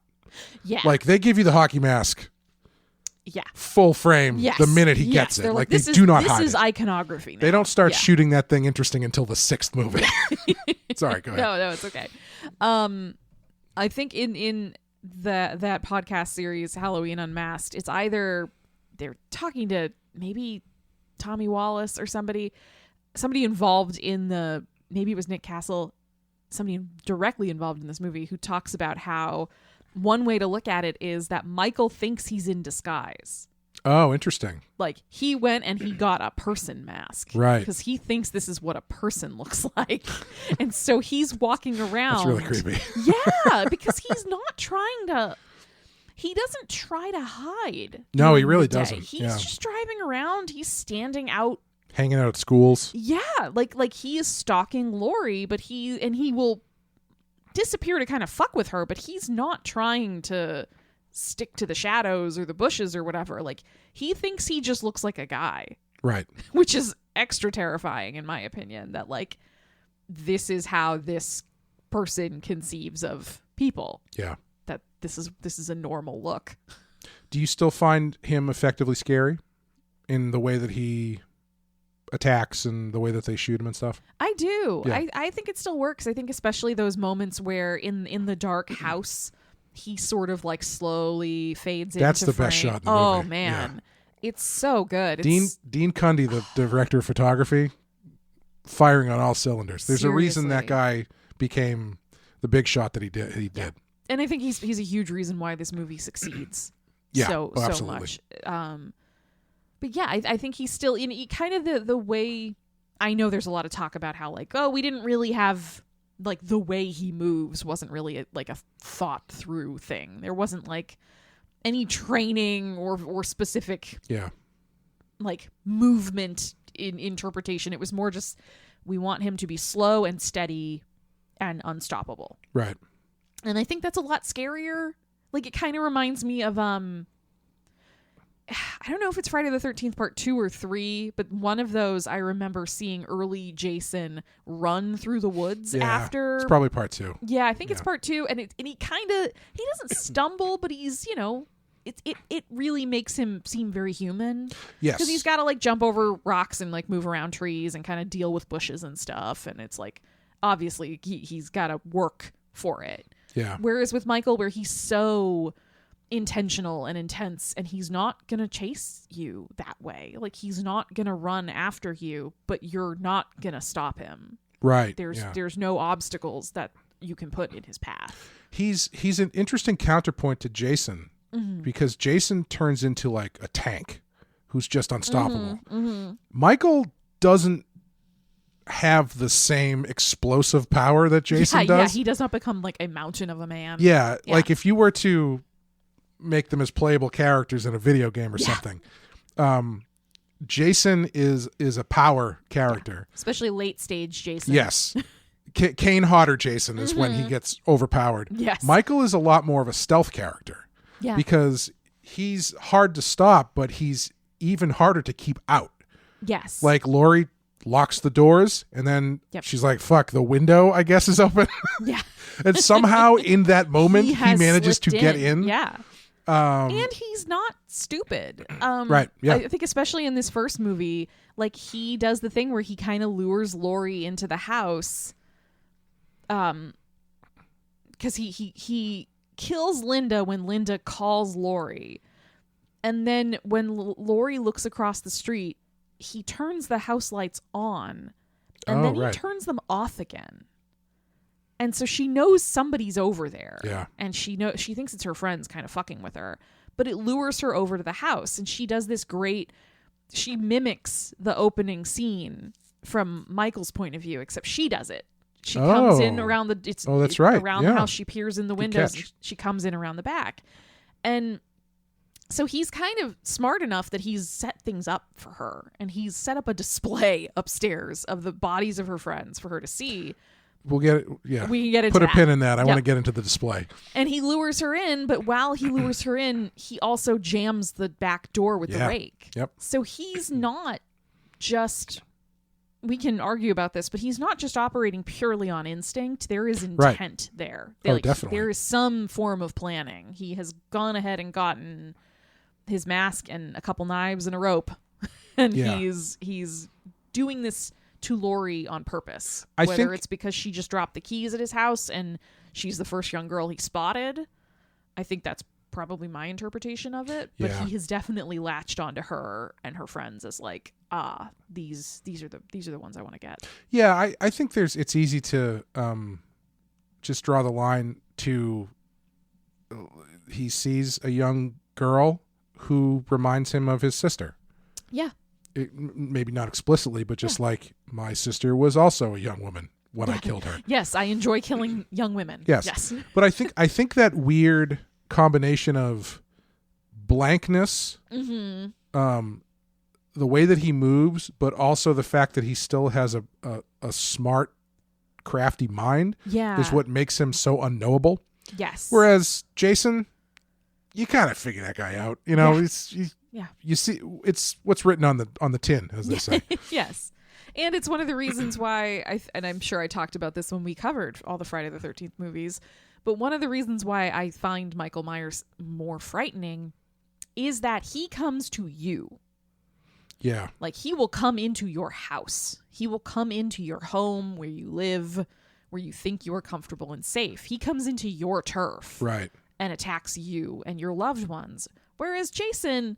yeah. Like, they give you the hockey mask yeah. full frame Yes. the minute he Yes. gets it. They're Like, this they is, do not this hide is it. iconography now. They don't start Yeah. shooting that thing interesting until the 6th movie. Sorry, go ahead. No, it's okay. I think in that podcast series, Halloween Unmasked, it's either they're talking to maybe Tommy Wallace or somebody involved in maybe it was Nick Castle, somebody directly involved in this movie, who talks about how one way to look at it is that Michael thinks he's in disguise. Oh, interesting. Like, he went and he got a person mask. Right. Because he thinks this is what a person looks like. And so he's walking around. That's really creepy. Yeah, because he's not trying to. He doesn't try to hide. No, he during really the day. doesn't. He's Yeah. just driving around. He's standing out. Hanging out at schools. Yeah, like he is stalking Lori, but he will disappear to kind of fuck with her, but he's not trying to stick to the shadows or the bushes or whatever. Like, he thinks he just looks like a guy. Right. Which is extra terrifying, in my opinion, that, like, this is how this person conceives of people. Yeah. That this is a normal look. Do you still find him effectively scary in the way that he attacks and the way that they shoot him and stuff? I do. Yeah. I think it still works. I think especially those moments where in the dark house, he sort of like slowly fades That's into the best frame. shot in the Oh movie. man, it's so good. Dean Cundy, the director of photography, firing on all cylinders. There's a reason that Seriously. guy became the big shot that he did. And I think he's a huge reason why this movie succeeds. Yeah, so absolutely. much. But yeah, I think he's still in kind of the way. I know there's a lot of talk about how like, oh, we didn't really have like the way he moves wasn't really like a thought through thing. There wasn't like any training or specific like movement in interpretation. It was more just we want him to be slow and steady and unstoppable. Right. And I think that's a lot scarier. Like it kind of reminds me of I don't know if it's Friday the 13th part 2 or 3, but one of those I remember seeing early Jason run through the woods after. It's probably part 2. Yeah, I think it's part 2, and he kind of he doesn't stumble, but he's, you know, it really makes him seem very human. Yes. Because he's got to like jump over rocks and like move around trees and kind of deal with bushes and stuff, and it's like obviously he's got to work for it. Yeah. Whereas with Michael, where he's so intentional and intense, and he's not gonna chase you that way. Like he's not gonna run after you, but you're not gonna stop him. Right. There's no obstacles that you can put in his path. He's an interesting counterpoint to Jason because Jason turns into like a tank who's just unstoppable. Michael doesn't have the same explosive power that Jason does. Yeah, he does not become like a mountain of a man. Yeah, like if you were to make them as playable characters in a video game or something, Jason is a power character. Especially late stage Jason. Yes. Kane Hodder Jason is when he gets overpowered. Yes. Michael is a lot more of a stealth character. Yeah. Because he's hard to stop, but he's even harder to keep out. Yes. Like Laurie locks the doors and then she's like, fuck, the window I guess is open. Yeah. And somehow in that moment he manages to get in. Yeah. And he's not stupid. Right. Yeah. I think especially in this first movie, like he does the thing where he kind of lures Laurie into the house. Because he kills Linda when Linda calls Laurie. And then when Laurie looks across the street, he turns the house lights on. And then he turns them off again. And so she knows somebody's over there. Yeah. And she thinks it's her friends kind of fucking with her. But it lures her over to the house. And she does this she mimics the opening scene from Michael's point of view, except she does it. She comes in around that's right. Around the house. She peers in the windows. And she comes in around the back. And so he's kind of smart enough that he's set things up for her. And he's set up a display upstairs of the bodies of her friends for her to see. We'll get it. Yeah. We can get into Put a that. pin in that. I want to get into the display. And he lures her in, but while he lures her in, he also jams the back door with the rake. Yep. So he's not just, we can argue about this, but he's not just operating purely on instinct. There is intent there. Definitely. There is some form of planning. He has gone ahead and gotten his mask and a couple knives and a rope. And he's doing this to Laurie on purpose. Whether it's because she just dropped the keys at his house and she's the first young girl he spotted. I think that's probably my interpretation of it. But he has definitely latched onto her and her friends as like, these are the ones I want to get. Yeah, I think it's easy to just draw the line to he sees a young girl who reminds him of his sister. Yeah. Maybe not explicitly, but just like my sister was also a young woman when I killed her. Yes, I enjoy killing young women. Yes. But I think that weird combination of blankness, the way that he moves, but also the fact that he still has a smart, crafty mind is what makes him so unknowable. Yes. Whereas Jason, you kind of figure that guy out. You know, you see, it's what's written on the tin, as they say. Yes. And it's one of the reasons why, and I'm sure I talked about this when we covered all the Friday the 13th movies, but one of the reasons why I find Michael Myers more frightening is that he comes to you. Yeah. Like, he will come into your house. He will come into your home where you live, where you think you're comfortable and safe. He comes into your turf. Right. And attacks you and your loved ones. Whereas Jason,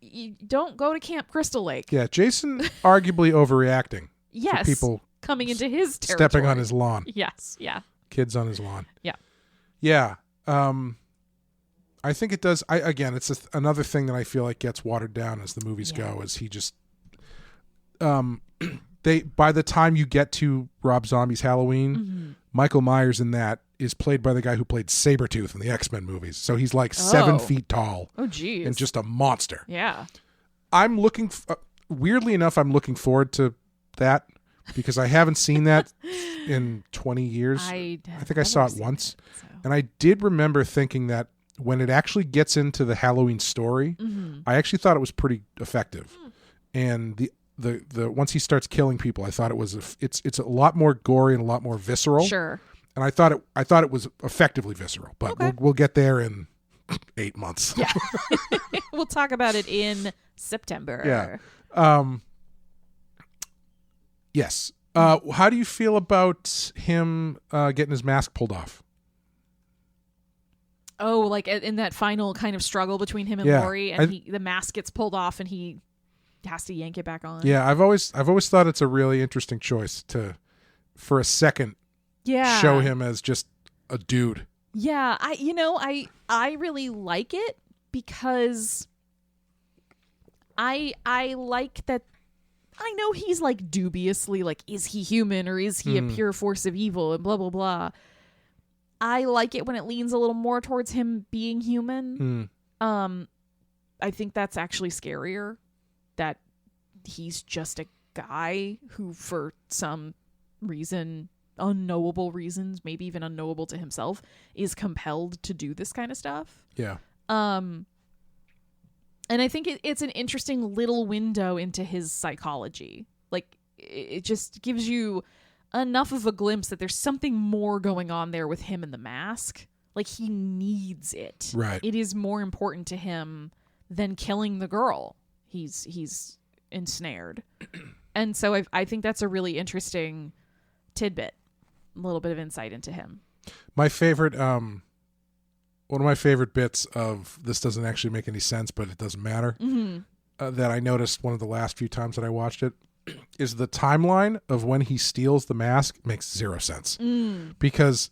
you don't go to Camp Crystal Lake. Yeah, Jason arguably overreacting. Yes. To people coming into his territory. stepping on his lawn. Yes. Yeah. Kids on his lawn. Yeah. Yeah. I think it does. Again, it's another thing that I feel like gets watered down as the movies go. Is he just by the time you get to Rob Zombie's Halloween, Michael Myers in that is played by the guy who played Sabretooth in the X-Men movies. So he's like 7 feet tall. Oh, geez. And just a monster. Yeah. I'm looking weirdly enough, I'm looking forward to that because I haven't seen that in 20 years. I think I saw it once. And I did remember thinking that when it actually gets into the Halloween story, I actually thought it was pretty effective. And the once he starts killing people, I thought it was it's a lot more gory and a lot more visceral. Sure. And I thought it was effectively visceral, but we'll get there in 8 months. Yeah. We'll talk about it in September. Yeah. Yes. How do you feel about him getting his mask pulled off? Oh, like in that final kind of struggle between him and Laurie, and the mask gets pulled off, and he has to yank it back on. Yeah, I've always thought it's a really interesting choice for a second show him as just a dude. Yeah, I really like it because I like that. I know he's like dubiously like, is he human or is he a pure force of evil and blah blah blah. I like it when it leans a little more towards him being human. I think that's actually scarier, that he's just a guy who, for some reason, unknowable reasons, maybe even unknowable to himself, is compelled to do this kind of stuff. Yeah. And I think it's an interesting little window into his psychology. Like, it just gives you enough of a glimpse that there's something more going on there with him and the mask. Like, he needs it. Right. It is more important to him than killing the girl he's ensnared. And so I think that's a really interesting tidbit, a little bit of insight into him. My favorite, one of my favorite bits of this doesn't actually make any sense, but it doesn't matter, that I noticed one of the last few times that I watched it, is the timeline of when he steals the mask makes zero sense. Because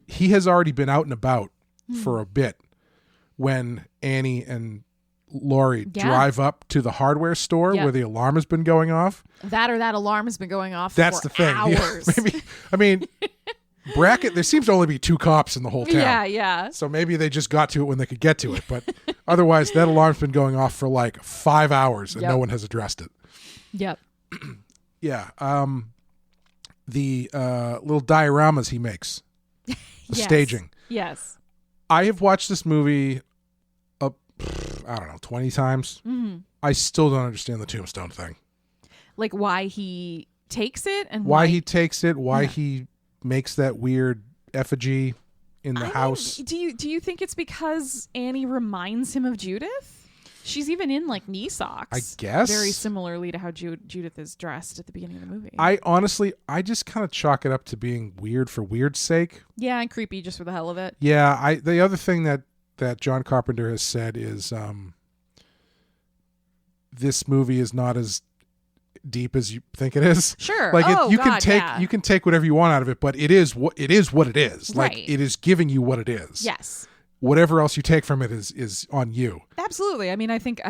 he has already been out and about for a bit when Annie and Laurie drive up to the hardware store where the alarm has been going off. That alarm has been going off That's for the thing. hours. Yeah, maybe, I mean, Brackett, there seems to only be 2 cops in the whole town. Yeah. So maybe they just got to it when they could get to it. But otherwise, that alarm's been going off for like 5 hours and no one has addressed it. Yep. Yeah. The little dioramas he makes. The staging. Yes. I have watched this movie, I don't know, 20 times. I still don't understand the tombstone thing. Like, why he takes it and why he takes it, why he makes that weird effigy in the house. Do you think it's because Annie reminds him of Judith? She's even in like knee socks. I guess. Very similarly to how Judith is dressed at the beginning of the movie. I just kind of chalk it up to being weird for weird's sake. Yeah, and creepy just for the hell of it. Yeah, the other thing that John Carpenter has said is this movie is not as deep as you think it is. Sure. Like you can take whatever you want out of it, but it is what it is. Right. Like it is giving you what it is. Yes. Whatever else you take from it is on you. Absolutely. I mean, I think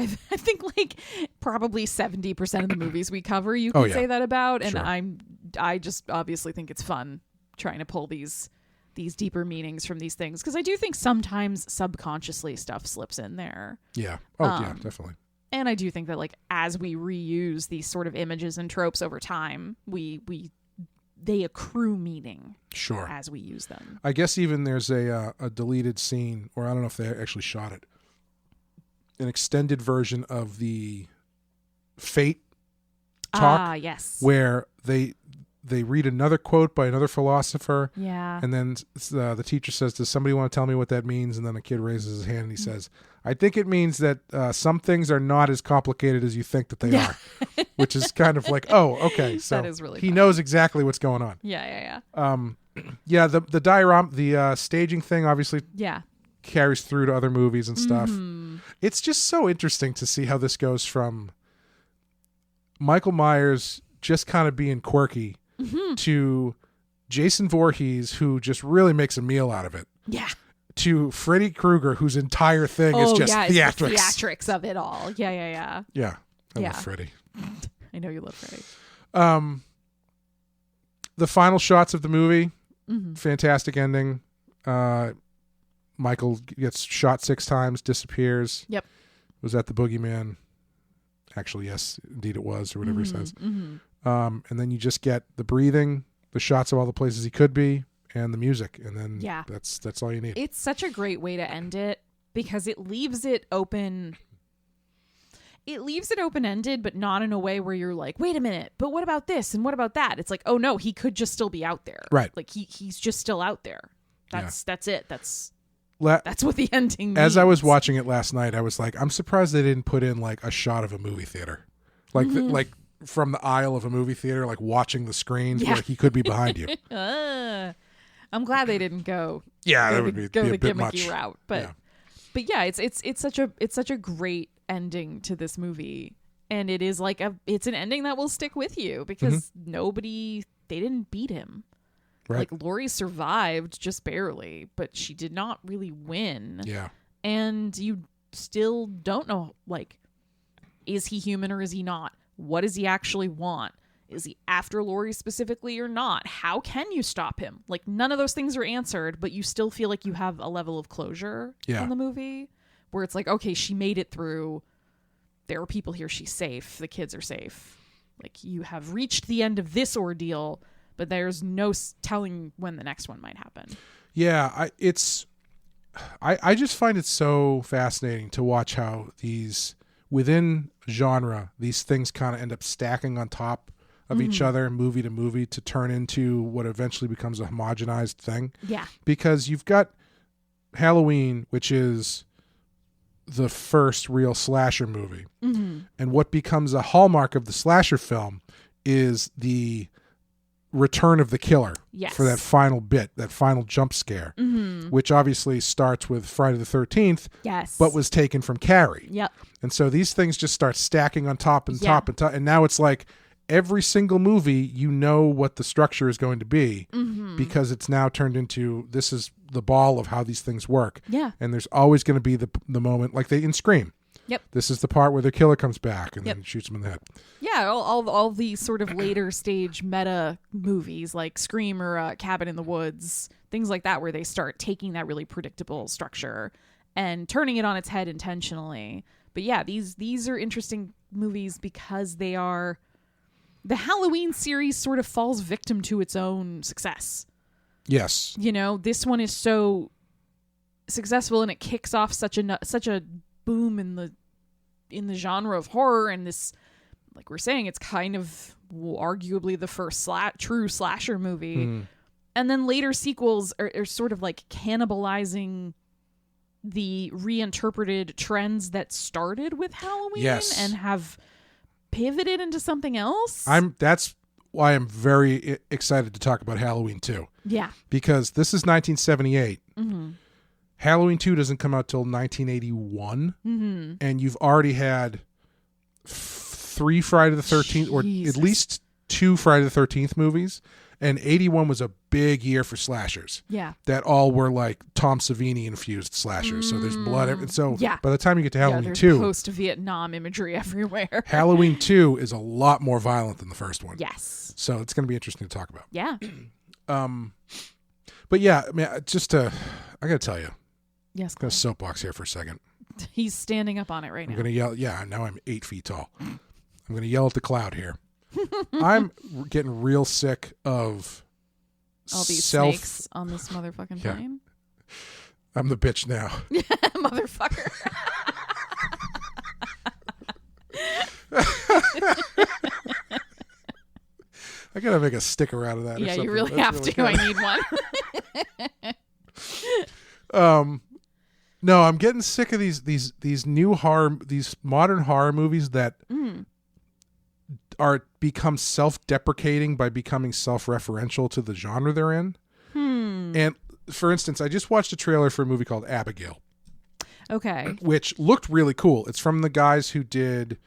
like probably 70% of the movies we cover you can say that about, and sure. I just obviously think it's fun trying to pull these deeper meanings from these things, because I do think sometimes subconsciously stuff slips in there. Yeah. Oh yeah, definitely. And I do think that like as we reuse these sort of images and tropes over time, they accrue meaning. Sure. As we use them. I guess even there's a deleted scene, or I don't know if they actually shot it, an extended version of the Fate talk. Yes. Where they read another quote by another philosopher. Yeah. And then the teacher says, does somebody want to tell me what that means? And then a kid raises his hand and he says, I think it means that some things are not as complicated as you think that they are, which is kind of like, oh, okay. So That is really he funny. knows exactly what's going on. Yeah. Yeah, the diorama, the staging thing obviously Yeah. carries through to other movies and stuff. It's just so interesting to see how this goes from Michael Myers just kind of being quirky to Jason Voorhees, who just really makes a meal out of it, Yeah. to Freddy Krueger, whose entire thing is just it's the theatrics. theatrics of it all. Yeah. Yeah, I Yeah. love Freddy. I know you love Freddy. The final shots of the movie, Mm-hmm. fantastic ending. Michael gets shot 6 times, disappears. Yep. Was that the boogeyman? Actually, yes, indeed it was, or whatever he says. Mm-hmm. And then you just get the breathing, the shots of all the places he could be, and the music, and then Yeah. that's all you need. It's such a great way to end it because it leaves it open. It leaves it open-ended, but not in a way where you're like, wait a minute, but what about this and what about that? It's like, oh no, he could just still be out there. Right. Like he's just still out there. That's it. That's La- what the ending As I was means. watching it last night, I was like, I'm surprised they didn't put in like a shot of a movie theater, like like from the aisle of a movie theater, like watching the screens Yeah. where he could be behind you. I'm glad they didn't go. Yeah, go that the, would be go a the bit gimmicky much. route, but yeah, it's such a great ending to this movie, and it is like it's an ending that will stick with you because they didn't beat him. Right. Like Laurie survived just barely, but she did not really win. Yeah. And you still don't know, like, is he human or is he not? What does he actually want? Is he after Laurie specifically or not? How can you stop him? Like, none of those things are answered, but you still feel like you have a level of closure in the movie where it's like, okay, she made it through. There are people here. She's safe. The kids are safe. Like, you have reached the end of this ordeal, but there's no telling when the next one might happen. Yeah, I just find it so fascinating to watch how these within genre, these things kind of end up stacking on top of each other, movie to movie, to turn into what eventually becomes a homogenized thing. Yeah. Because you've got Halloween, which is the first real slasher movie. And what becomes a hallmark of the slasher film is the return of the killer for that final bit, that final jump scare, which obviously starts with Friday the 13th, but was taken from Carrie. Yep. And so these things just start stacking on top and top and top. And now it's like every single movie, you know what the structure is going to be because it's now turned into, this is the ball of how these things work. Yeah. And there's always going to be the moment, like they in Scream. Yep. This is the part where the killer comes back and then shoots him in the head. Yeah, all these sort of later stage meta movies like Scream or Cabin in the Woods, things like that, where they start taking that really predictable structure and turning it on its head intentionally. But yeah, these are interesting movies because they are, the Halloween series sort of falls victim to its own success. Yes. You know, this one is so successful and it kicks off such a boom in the genre of horror, and this, like we're saying, it's kind of arguably the first true slasher movie. And then later sequels are sort of like cannibalizing the reinterpreted trends that started with Halloween and have pivoted into something else. That's why I'm very excited to talk about Halloween 2. Yeah. Because this is 1978. Halloween 2 doesn't come out till 1981. And you've already had 3 Friday the 13th, or at least 2 Friday the 13th movies. And 81 was a big year for slashers. Yeah. That all were like Tom Savini infused slashers. So there's blood. So by the time you get to Halloween there's 2, post-Vietnam imagery everywhere. Halloween 2 is a lot more violent than the first one. Yes. So it's going to be interesting to talk about. Yeah. But yeah, I mean, I got to tell you, Yes. I'm going to soapbox here for a second. He's standing up on it right I'm now. going to yell. Yeah, now I'm 8 feet tall. I'm going to yell at the cloud here. I'm getting real sick of all these snakes on this motherfucking plane. I'm the bitch now. Motherfucker. I gotta make a sticker out of that. Or Yeah, something. you really That's have really to. I good. need one. No, I'm getting sick of these modern horror movies that are become self-deprecating by becoming self-referential to the genre they're in. And for instance, I just watched a trailer for a movie called Abigail. Okay. Which looked really cool. It's from the guys who did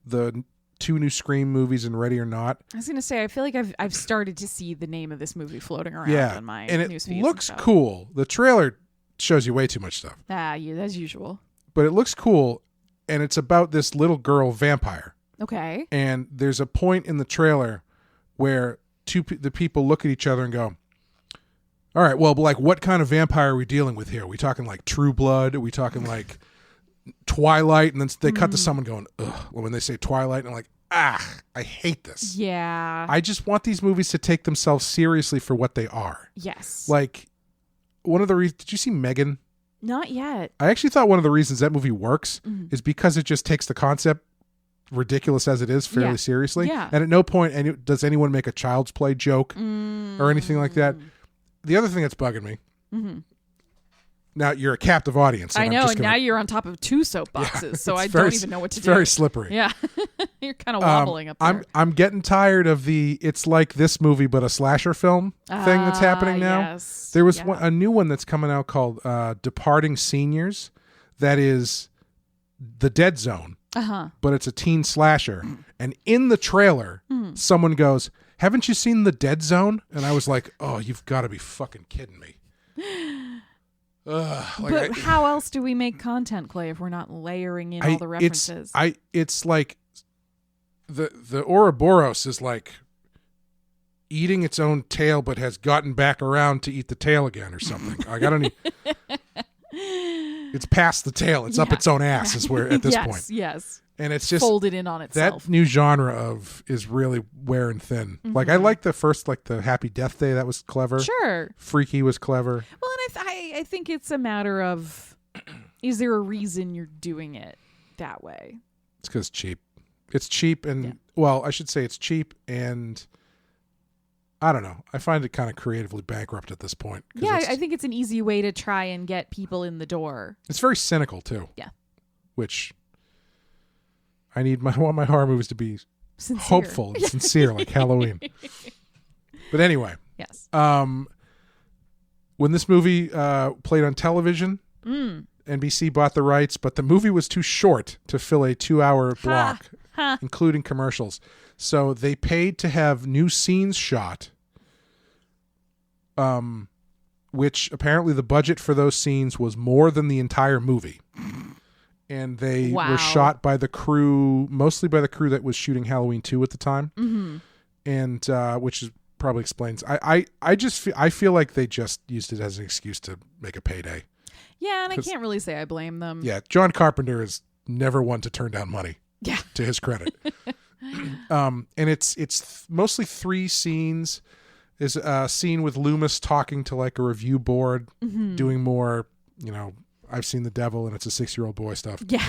the 2 new Scream movies and Ready or Not. I was gonna say, I feel like I've started to see the name of this movie floating around on my and it newsfeeds looks and stuff. cool. The trailer shows you way too much stuff, Yeah, as usual. but it looks cool, and it's about this little girl vampire. Okay. And there's a point in the trailer where the people look at each other and go, all right, well, like, what kind of vampire are we dealing with here? Are we talking like True Blood? Are we talking like Twilight? And then they cut to someone going, ugh, when they say Twilight, and I'm like, I hate this. Yeah. I just want these movies to take themselves seriously for what they are. Yes. Like, one of the reasons, did you see Megan? Not yet. I actually thought one of the reasons that movie works is because it just takes the concept, ridiculous as it is, fairly seriously. Yeah. And at no point does anyone make a Child's Play joke or anything like that. The other thing that's bugging me, now you're a captive audience. I know, and now you're on top of 2 soapboxes, so I don't even know what to do. It's very slippery. Yeah. You're kind of wobbling up there. I'm getting tired of it's like this movie but a slasher film thing that's happening now. Yes. There was a new one that's coming out called Departing Seniors that is the Dead Zone. But it's a teen slasher. And in the trailer, someone goes, haven't you seen The Dead Zone? And I was like, oh, you've got to be fucking kidding me. But how else do we make content, Clay, if we're not layering in all the references? It's like the Ouroboros is like eating its own tail, but has gotten back around to eat the tail again or something. I got any. It's past the tail. It's up its own ass. Is where at this point. Yes. And it's just folded in on itself. That new genre is really wearing thin. Like I like the first, like the Happy Death Day. That was clever. Sure. Freaky was clever. Well, and I think it's a matter of, is there a reason you're doing it that way? It's because cheap. It's cheap and well, I should say it's cheap and I don't know. I find it kind of creatively bankrupt at this point. Yeah, I think it's an easy way to try and get people in the door. It's very cynical too. Yeah. Which I want my horror movies to be sincere. Hopeful and sincere, like Halloween. But anyway, yes. When this movie played on television, NBC bought the rights, but the movie was too short to fill a 2-hour block, including commercials. So they paid to have new scenes shot, which apparently the budget for those scenes was more than the entire movie. And they were shot by the crew, mostly by the crew that was shooting Halloween 2 at the time. And which probably explains. I feel like they just used it as an excuse to make a payday. Yeah, and I can't really say I blame them. Yeah, John Carpenter is never one to turn down money. Yeah, to his credit. And it's mostly 3 scenes. There's a scene with Loomis talking to like a review board, doing more, I've seen the devil and it's a 6-year-old boy stuff. Yeah.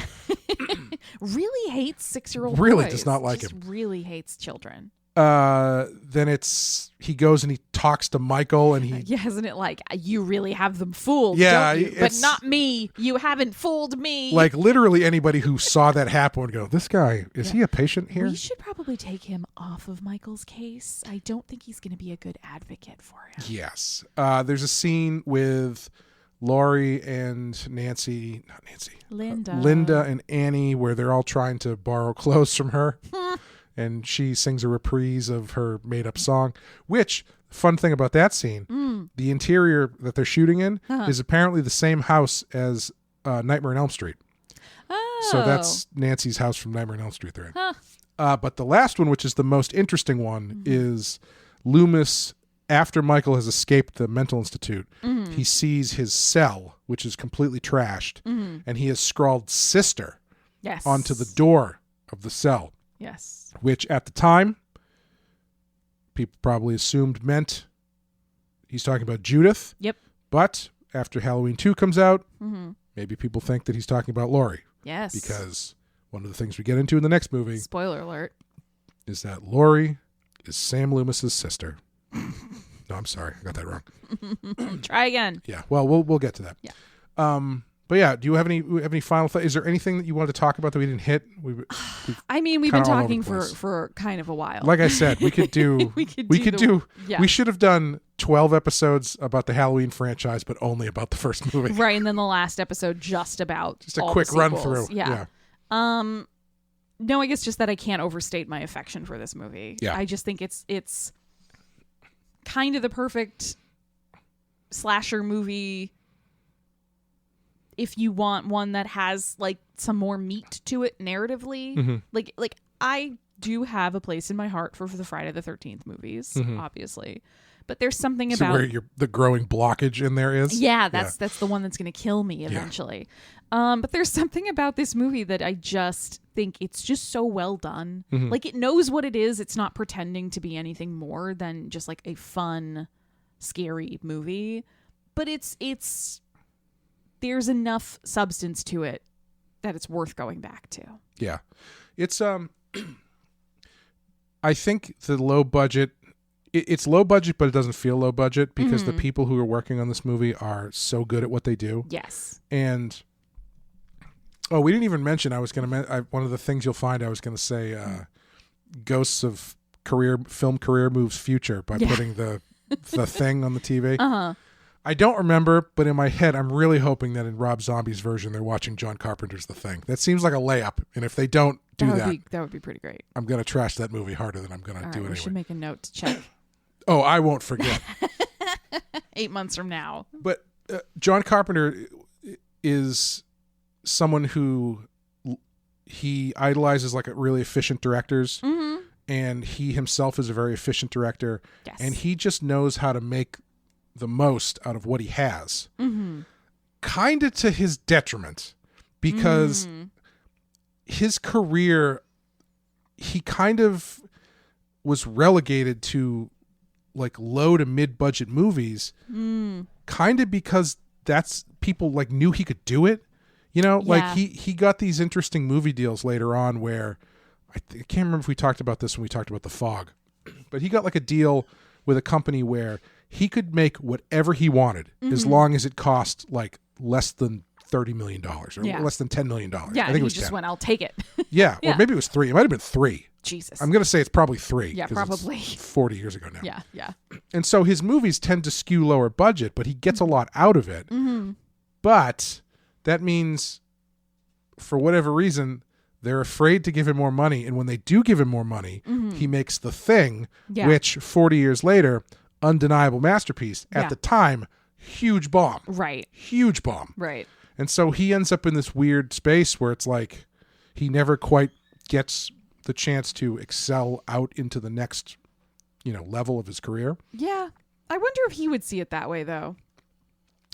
Really hates 6-year-old really boys. Does not like just him. Really hates children. Then he goes and he talks to Michael and he isn't it like you really have them fooled? Yeah, don't you? But not me. You haven't fooled me. Like literally anybody who saw that happen would go, "This guy is he a patient here?" We should probably take him off of Michael's case. I don't think he's going to be a good advocate for him. Yes. There's a scene with Laurie and Linda and Annie where they're all trying to borrow clothes from her. And she sings a reprise of her made-up song, which, fun thing about that scene, the interior that they're shooting in is apparently the same house as Nightmare on Elm Street. Oh. So that's Nancy's house from Nightmare on Elm Street they're in. But the last one, which is the most interesting one, is Loomis, after Michael has escaped the mental institute, he sees his cell, which is completely trashed, and he has scrawled "sister" onto the door of the cell. Yes. Which at the time, people probably assumed meant he's talking about Judith. Yep. But after Halloween 2 comes out, maybe people think that he's talking about Laurie. Yes. Because one of the things we get into in the next movie, spoiler alert, is that Laurie is Sam Loomis's sister. No, I'm sorry, I got that wrong. Try again. Yeah, well, we'll get to that. Yeah. But yeah, do you have any final thoughts? Is there anything that you wanted to talk about that we didn't hit? We've been kinda all over talking the place. for kind of a while. Like I said, we could do. Yeah. We should have done 12 episodes about the Halloween franchise, but only about the first movie. Right, and then the last episode just about Just a all quick the run sequels. through. Yeah. No, I guess just that I can't overstate my affection for this movie. Yeah. I just think it's kind of the perfect slasher movie if you want one that has like some more meat to it narratively. Mm-hmm. Like I do have a place in my heart for the Friday the 13th movies, obviously. But there's something So about where the growing blockage in there is. yeah, that's the one that's going to kill me eventually. But there's something about this movie that I just think it's just so well done. Like it knows what it is. It's not pretending to be anything more than just like a fun, scary movie. But it's there's enough substance to it that it's worth going back to. Yeah. It's I think the low budget it's low budget, but it doesn't feel low budget because the people who are working on this movie are so good at what they do. Yes. And we didn't even mention. I was going to one of the things you'll find. I was going to say, ghosts of film career moves future by putting the thing on the TV. I don't remember, but in my head, I'm really hoping that in Rob Zombie's version, they're watching John Carpenter's The Thing. That seems like a layup, and if they don't do that would be pretty great. I'm going to trash that movie harder than I'm going to do it anyway. We should make a note to check. Oh, I won't forget. 8 months from now. But John Carpenter is someone who he idolizes like a really efficient directors, and he himself is a very efficient director, and he just knows how to make the most out of what he has, kind of to his detriment, because his career, he kind of was relegated to like low to mid budget movies, kind of because that's people like knew he could do it. You know, like he got these interesting movie deals later on where I can't remember if we talked about this when we talked about The Fog, but he got like a deal with a company where he could make whatever he wanted as long as it cost like less than $30 million or less than $10 million. Yeah, I think it was just 10. went, I'll take it. Yeah, or maybe it was 3. It might have been 3. Jesus. I'm going to say it's probably 3. Yeah, 'cause it's probably. 40 years ago now. Yeah. And so his movies tend to skew lower budget, but he gets a lot out of it. But that means, for whatever reason, they're afraid to give him more money. And when they do give him more money, he makes The Thing, which 40 years later, undeniable masterpiece. At the time, huge bomb. Right. Huge bomb. Right. And so he ends up in this weird space where it's like he never quite gets the chance to excel out into the next, level of his career. Yeah. I wonder if he would see it that way, though.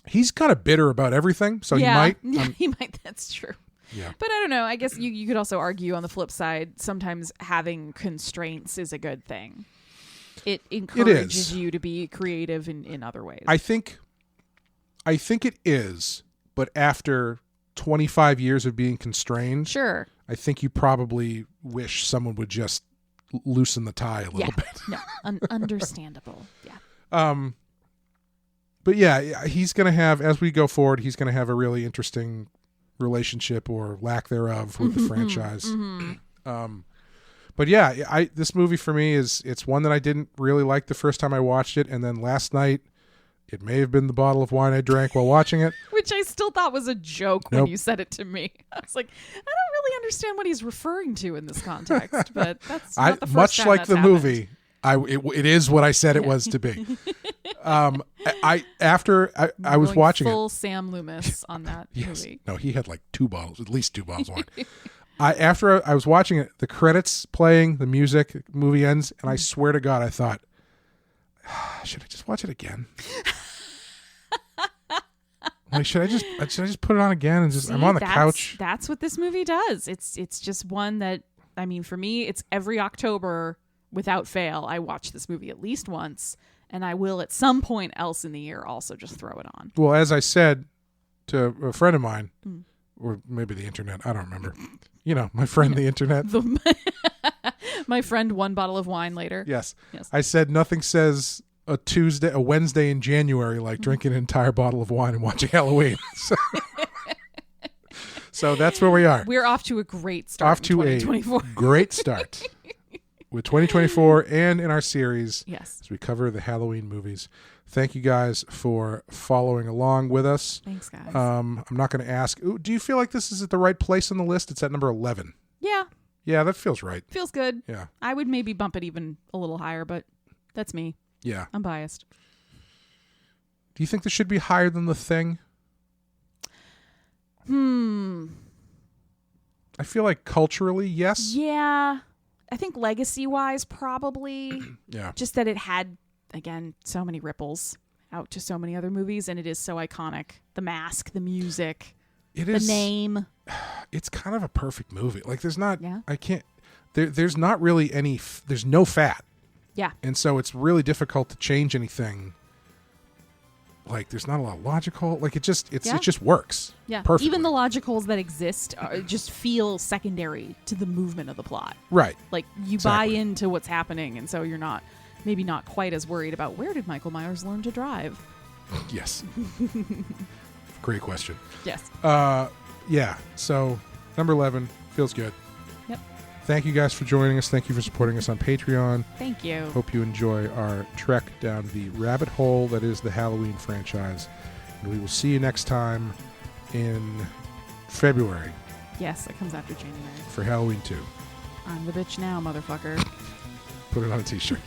He's kind of bitter about everything, so he might. Yeah, he might. That's true. Yeah. But I don't know. I guess you could also argue on the flip side, sometimes having constraints is a good thing. It encourages you to be creative in other ways. I think it is, but after 25 years of being constrained, sure, I think you probably wish someone would just loosen the tie a little bit. No, understandable. Yeah. But yeah, he's going to have, as we go forward, he's going to have a really interesting relationship or lack thereof with the franchise. But yeah, this movie for me it's one that I didn't really like the first time I watched it, and then last night it may have been the bottle of wine I drank while watching it, which I still thought was a joke when you said it to me. I was like, I don't really understand what he's referring to in this context, but that's not the first much time like that's the happened. movie. It is what I said it was to be. After I was watching full Sam Loomis on that movie. No, he had like at least two bottles of wine. After I was watching it, the credits playing, the music, movie ends, and I swear to God, I thought, should I just watch it again? Like, should I just put it on again and just? I'm on the couch. That's what this movie does. It's just one that, I mean, for me, it's every October without fail. I watch this movie at least once, and I will at some point else in the year also just throw it on. Well, as I said to a friend of mine, or maybe the internet, I don't remember. My friend, the internet. my friend one bottle of wine later. Yes. Yes. I said nothing says a Wednesday in January like drinking an entire bottle of wine and watching Halloween. So that's where we are. We're off to a great start. Off to in a 2024. great start with 2024 and in our series Yes. as we cover the Halloween movies. Thank you guys for following along with us. Thanks, guys. I'm not going to ask, do you feel like this is at the right place on the list? It's at number 11. Yeah. Yeah, that feels right. Feels good. Yeah. I would maybe bump it even a little higher, but that's me. Yeah. I'm biased. Do you think this should be higher than The Thing? I feel like culturally, yes. Yeah. I think legacy-wise, probably. Yeah. Just that it had, again, so many ripples out to so many other movies, and it is so iconic. The mask, the music, It the is. name. It's kind of a perfect movie. Like there's not. Yeah. I can't. There's not really any. There's no fat, Yeah. and so it's really difficult to change anything. Like there's not a lot of logical. Like it just works. Yeah. Perfectly. Even the logicals that exist just feel secondary to the movement of the plot. Right. Like you buy Exactly. into what's happening, and so you're maybe not quite as worried about where did Michael Myers learn to drive. Yes. Great question. Yes. Yeah. So number 11 feels good. Yep. Thank you guys for joining us. Thank you for supporting us on Patreon. Thank you. Hope you enjoy our trek down the rabbit hole that is the Halloween franchise. And we will see you next time in February Yes, it comes after January. for Halloween 2. I'm the bitch now, motherfucker. Put it on a t-shirt.